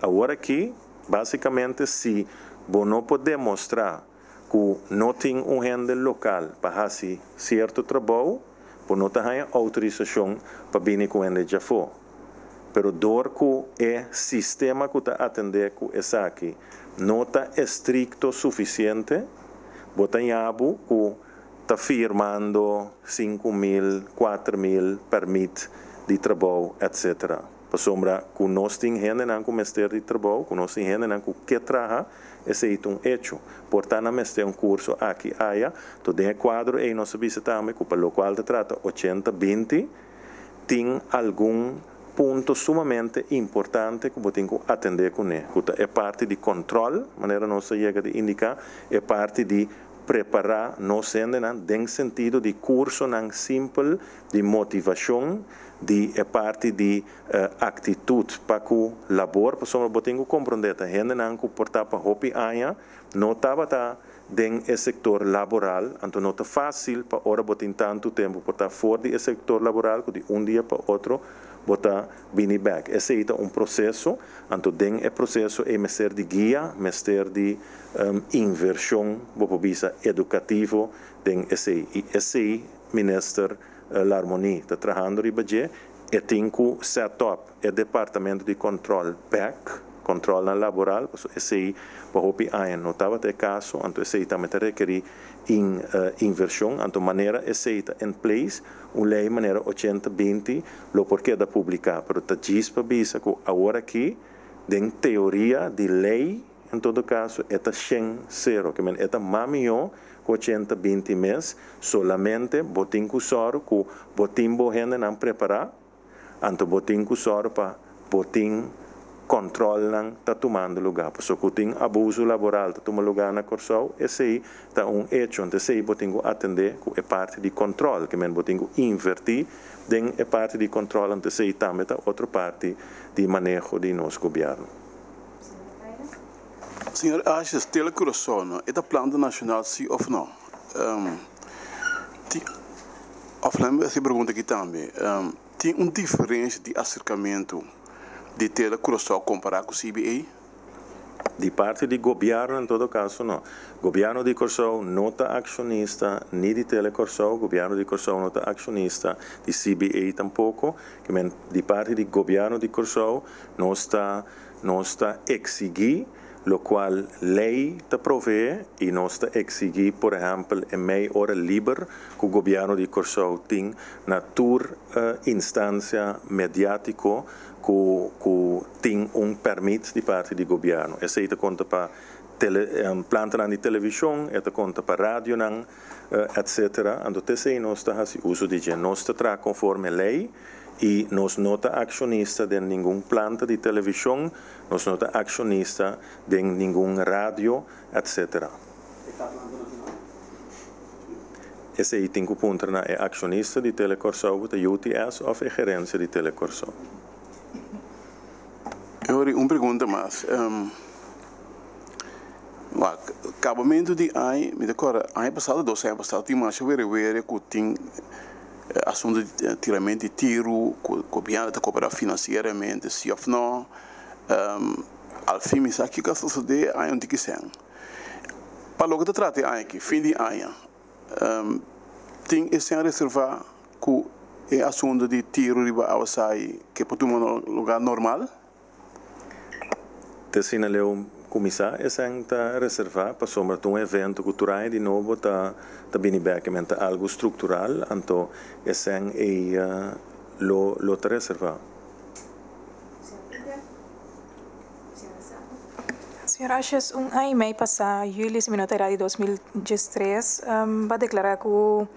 Agora que, basicamente, se você não pode demonstrar que não tem renda local para fazer certo trabalho, você não tem autorização para vir com renda já for. Pero dor que é sistema que está atender com essa aqui não está estricto suficiente, você que está firmando 5.000, 4.000 permit de trabalho, etc. Para sombra que nós temos gente não com mestre de trabalho, que nós temos gente não com que trabalha, esse é um hecho. Portanto, mestre um curso aqui, aí, todo é quadro e nós sabemos também que para o qual se trata 80-20 tem algum ponto sumamente importante que você tem que atender com ele. É parte de controle, maneira nossa chega de indicar, é parte de preparar nós ainda no sentido de curso não simples, de motivação, é parte de atitude para que o labor, por exemplo, você tem que compreender que ainda não comportar para hopi aia, não estava dentro do setor laboral, então não é fácil para ora botar tanto tempo para estar fora do setor laboral, que de dia para outro botar bini back. Esse é um processo, então dentro do processo é mestre de guia, mestre de inversão, visa educativo, dentro esse ministro da Harmonia está trabalhando em Badia, e tem que set up o departamento de controle back, controle laboral, paso esse pahopi aia notava te caso, anto esse também requeri inversão, anto maneira esse in place, lei maneira 80-20, lo porque da publicar, pero ta gispa bisa que agora aqui, den teoria de lei, em todo caso, eta 100-0, que men eta mamio, 80-20 mês, solamente botin kusor, ku botin bohende não preparar, anto botin kusor pa botin controle não tá tomando lugar. Porque se tem abuso laboral tá tomando lugar na Corsou, esse aí tá hecho, então esse aí botin atender com é parte de controle, que men botin invertir, den é parte de controle, então esse aí também tá outra parte de manejo de nosso governo. Senhor Ashes, Telecoração, é da plano nacional, sim ou não? Essa pergunta aqui também. Tem uma diferença de acercamento de Telecoração comparado com o CBA? De parte do governo, em todo caso, não. O governo de Corsou não está acionista, nem de Telecorsou, o governo de Corsou não está acionista, de CBA tampouco, que de parte do governo de Corsou não está exigir lo qual lei te provee e nós te exigir, por exemplo, em meia hora livre que o governo de Corsou tem na tua instância mediática que tem permit de parte do governo. Esse te conta para planta de televisão, te conta para rádio, etc. Então, esse nós te faz uso de gente, nós te traz conforme lei, e nós não somos acionistas de nenhum planta de televisão, nós não somos acionistas de nenhum rádio, etc. Esse aí tem que ponto é acionista de Telecorsou, de UTS ou é gerência de Telecorsou. Eu tenho uma pergunta mais. O acabamento de ano, me recordo, ano passado, 2 anos passado, tinha mais ver que tem assunto de tiramento de tiro, o governo está cooperando financeiramente, se ou não, ao fim, me sabe que a sociedade é onde que são. Para o que trata aqui, fim de ano, tem esse reservar que é assunto de tiro riba ao sai que pode tomar no lugar normal? Te sinaleu começar essa reservar para sombra de evento cultural de novo tá bem basicamente algo estrutural, então essa é lo te reservar. Senhor Ashes, ano e meio passado, julho de 2013, vai declarar que o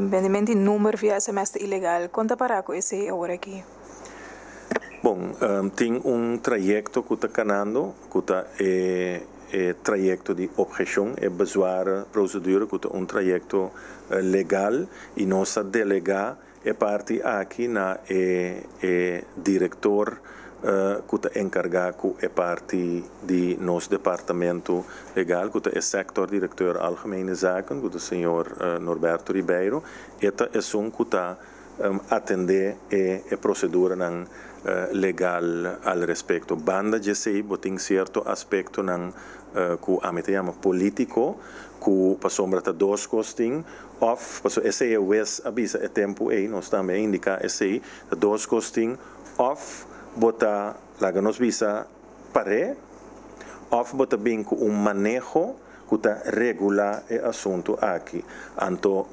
vendimento de número via SMS ilegal. Conta para com esse agora aqui. Bom, tem trajeto que está canando, que está trajeto de objeção, é bezwaar procedura, que está trajeto legal, e nossa delegada é parte aqui na diretor que está encarregado, é parte de nosso departamento legal, que é sector diretor algemene zaken, que é o senhor Norberto Ribeiro, esta é que está atender a procedura legal al respecto. Banda de sei botin certo aspecto que a gente chama político, que para sombra ta dos costing of, passo esse é wes avisa é tempo aí nós também indica esse dos costing of bota laga nos visa pare of bota bem com manejo que tá regular o assunto aqui. Então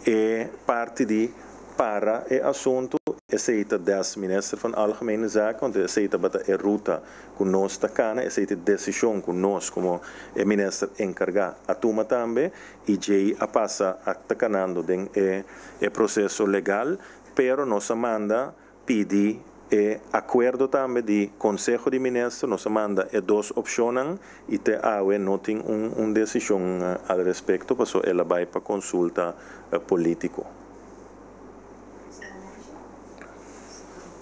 é parte de para o assunto aceita das ministros van algemene zaken, want aceita bata a ruta que nós está cana, aceita decisão que nós como ministro encarga a toma também e já a passa a tacanando den o processo legal, pero nós manda pedir acordo também de Conselho de Ministros, nós manda duas opções e te awe não tem uma decisão al respeito, porque ela vai para consulta político.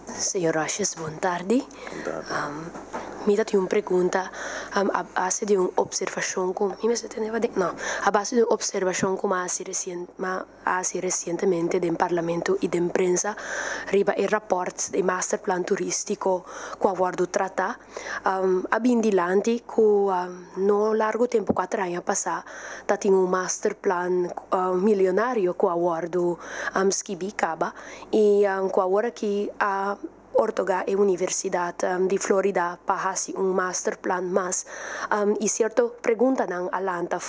Senhor Ashes, boa tarde. Me dá uma pergunta a base de uma observação com a base de uma observação como recentemente do Parlamento e da imprensa riba il rapport del master plan turistico que a guardo trata abindilanti que no largo tempo 4 anos passar tá tinha um master plan milionário que a guardo skibi caba e que agora que a Ortoga e Universidade de Florida para masterplan mas e cierto pregunta nang alanta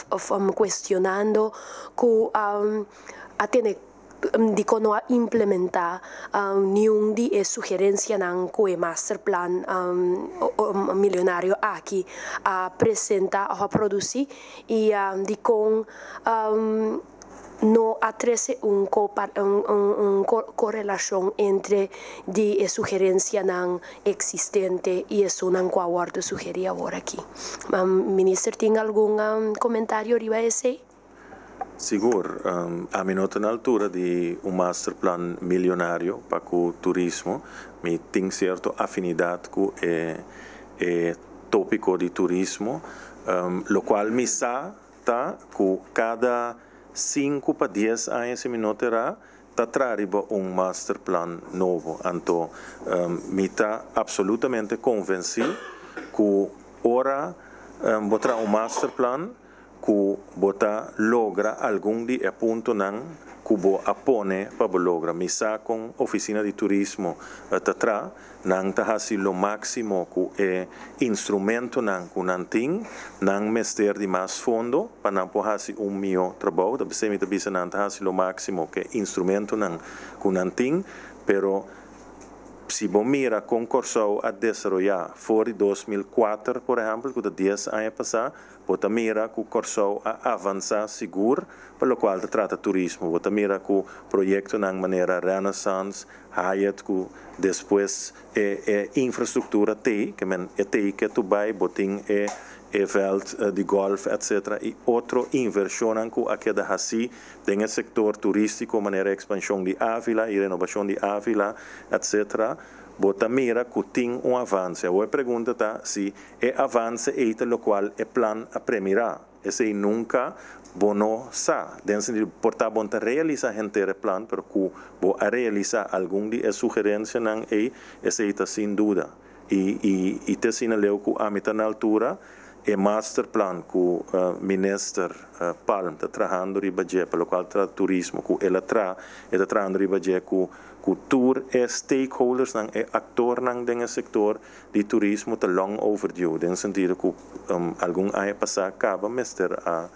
questionando que atene di kono implementar nenhum de sugerência nang que masterplan milionário aqui apresenta a produzir e de com no atrese correlação entre de sugerência não existente e isso não que eu sugerir agora aqui. Ministro, tem algum comentário riba esse? Seguro, a mim nota na altura de masterplan milionário para o turismo, me tem certa afinidade com o tópico de turismo, lo qual me sa tá com cada 5 para 10 anos me notará tá trariba masterplan novo. Então, me está absolutamente convencido que ora botar masterplan que bota logra algum de ponto nan que bo apone para logra misa com oficina de turismo tatra nan ta hasi lo máximo que instrumento nan ku nan ting nan mester de mais fundo para nan po hasi mio trabalho da bese mita bisa nan ta hasi lo máximo que instrumento nan ku nan ting pero si bom mira concursou a desarrollar fora 2004, por exemplo, que 10 anos passar, bota mira que cursou a avançar seguro, pelo qual trata turismo, bota mira que o projeto na maneira Renaissance, Hyatt, que depois infraestrutura tem, que é tem que tu vai, botin veld de golf, etc. E outra inversão que aqui da Hassi, tem o setor turístico, maneira expansão de Ávila e renovação de Ávila, etc. Bota mira que tem avanço. Eu pergunto se avanço é o qual é plano a premirar. Esse nunca bono sa. Dentro de portar bom realizar inteiro plano, pero que bo a realizar algum de sugerência não esse está sem dúvida. E te sinaleu que a mitad na altura masterplan que o ministro Palm está trabalhando riba pelo qual tra turismo que ela está trabalhando riba que tour stakeholders nang actor nang denge sector de turismo te long overdue den sentido que algum ano passar acaba mister a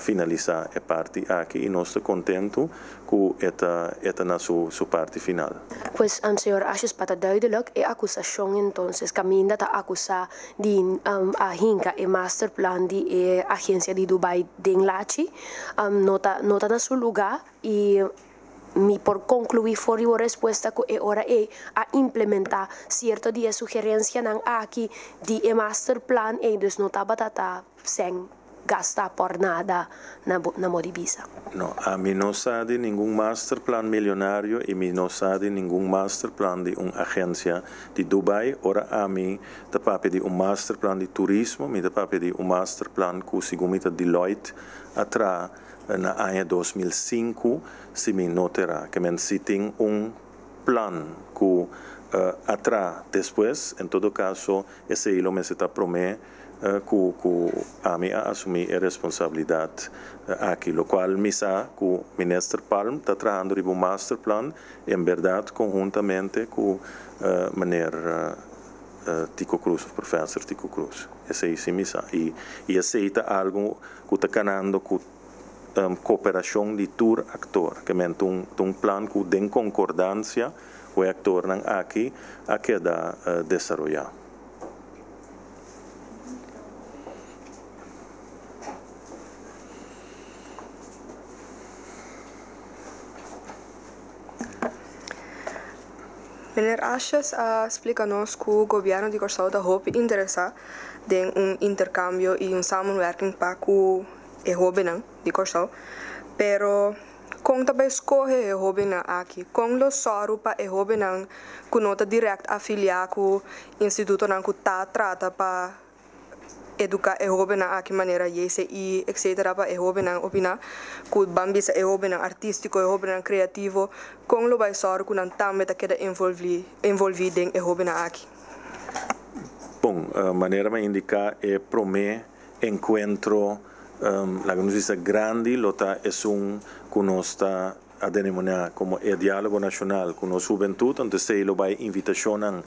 finalizar a parte aqui e nós estamos contentos com esta na sua parte final. Pues, senhor, acho para duidelijk, a acusação então, caminha a acusar de a hinka e masterplan de agência de Dubai de Lachi, nota na seu lugar e por concluir foi a resposta que ora a implementar certo de sugerência nang aqui de masterplan e dus nota batata sem gasta por nada na modibisa. No, a mim não sabe nenhum masterplan milionário e mim não sabe nenhum masterplan de uma agência de Dubai. Ora a mim da papi de masterplan de turismo, me da papi de masterplan que segundo Deloitte atrás na ano 2005 se me notará que men se tem plan que atrás depois, em todo caso, esse ilo me está promet que a mim assumir a responsabilidade aqui, o qual me sabe que o ministro Palm está trabalhando em masterplan, em verdade, conjuntamente com o maneira Tico Cruz, o professor Tico Cruz. Esse aí sim me sabe. E aceita algo que está ganhando com cooperação de tour actor, que é um plano que tem concordância com o actor aqui a queda desenvolver. Meneer Ashes explica-nos que o governo de Curaçao está muito interessado em intercâmbio e samenwerking para o jovem de Curaçao, pero com também escolhe o jovem aqui, com o soro para o jovem que nota direct afiliar com o instituto que está trata para educar o jovem aqui maneira e etc para o jovem opina que bambisa o jovem artístico, o jovem criativo, com o baisor que não também está queda envolvido em o jovem aqui. Bom, a maneira de indicar é prometer encontro la conoscenza grande lota è un che non sta a denominar como el diálogo nacional con la juventud, donde se lo va a invitación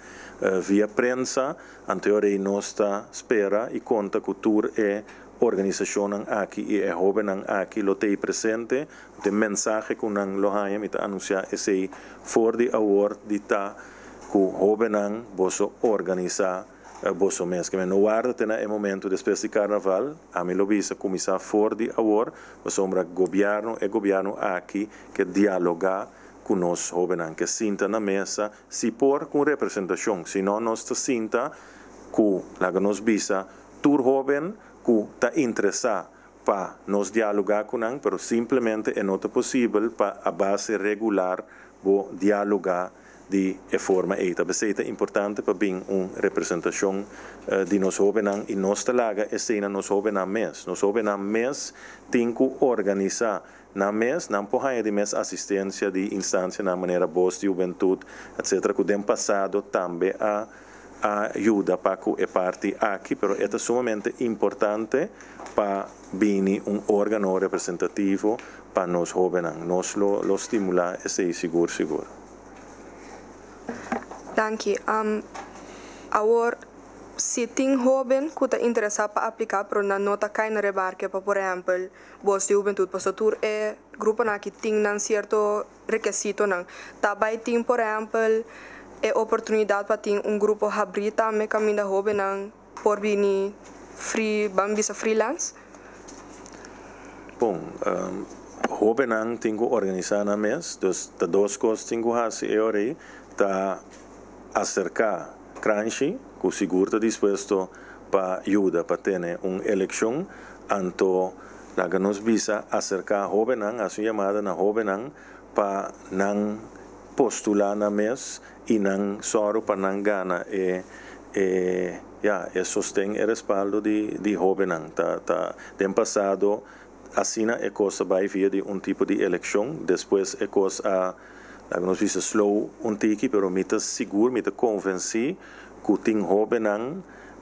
via prensa, anterior nuestra espera y conta cultura e organización aquí y el joven aquí lo te presente, de mensaje con lo hay, me anunciar ese for the award de ta ku joven boso organizar boso mes que me no guarda tener el momento después de carnaval a mí lo visa comisar for the award sombra gobierno e gobierno aquí que dialoga con los jóvenes que sientan na mesa si por con representación si no nos sinta ku la que nos visa tur joven ku ta interesa pa nos dialogar con él, pero simplemente no es posible pa a base regular bo dialogar de forma esta. É importante para bem uma representação de nós jovens e nossa laga é cena nós jovens mês. Nós jovens mês tem que organizar na mês, não pode de mês assistência de instância na maneira boa de juventude, etc. Que o passado também ajuda para que é parte aqui, mas é sumamente importante para bem órgão representativo para nós jovens. Nós lo estimular e ser seguro. Dank je. Agora, se tem jovem que está interessado para aplicar para uma nota que não rebarque para, por exemplo, boa juventude, para o é grupo que tem um certo requisito, também tem, por exemplo, a oportunidade para ter grupo abrir também caminho da jovem por vir visa freelance? Bom, jovem tem que organizar na mês, das duas coisas tem que fazer, está acercar Crunchy, que seguro está disposto para ajudar para ter uma eleição, então la que nos visa acercar jovem a sua chamada na jovem para não postular na mês e não só para não ganhar sostém e respaldo de jovem. Tem passado assim é coisa vai vir de tipo de eleição, depois é coisa a nós visa slow tique, pero mita seguro, mita convencer que tem jovem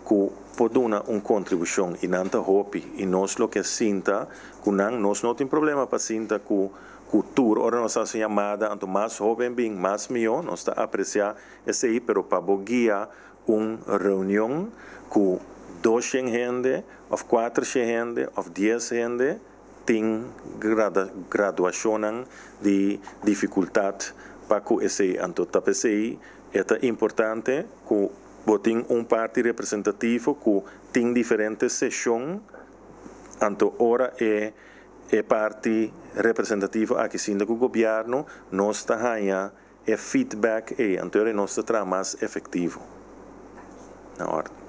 que pode dar uma contribuição e não tá hopi e nós lo que sinta que nós não tem problema para sinta que cultura ora nossa chamada anto mais jovem bem mais melhor nós está apreciar esse aí, pero para guiar uma reunião que 200 gente ou 400 gente ou 10 gente tem graduação de dificuldade para que esse antotapesei é importante que botem parte representativo que tem diferentes sessões anto ora é parte representativa aqui sim do governo nós está ganha feedback anto nós está mais efetivo na ordem.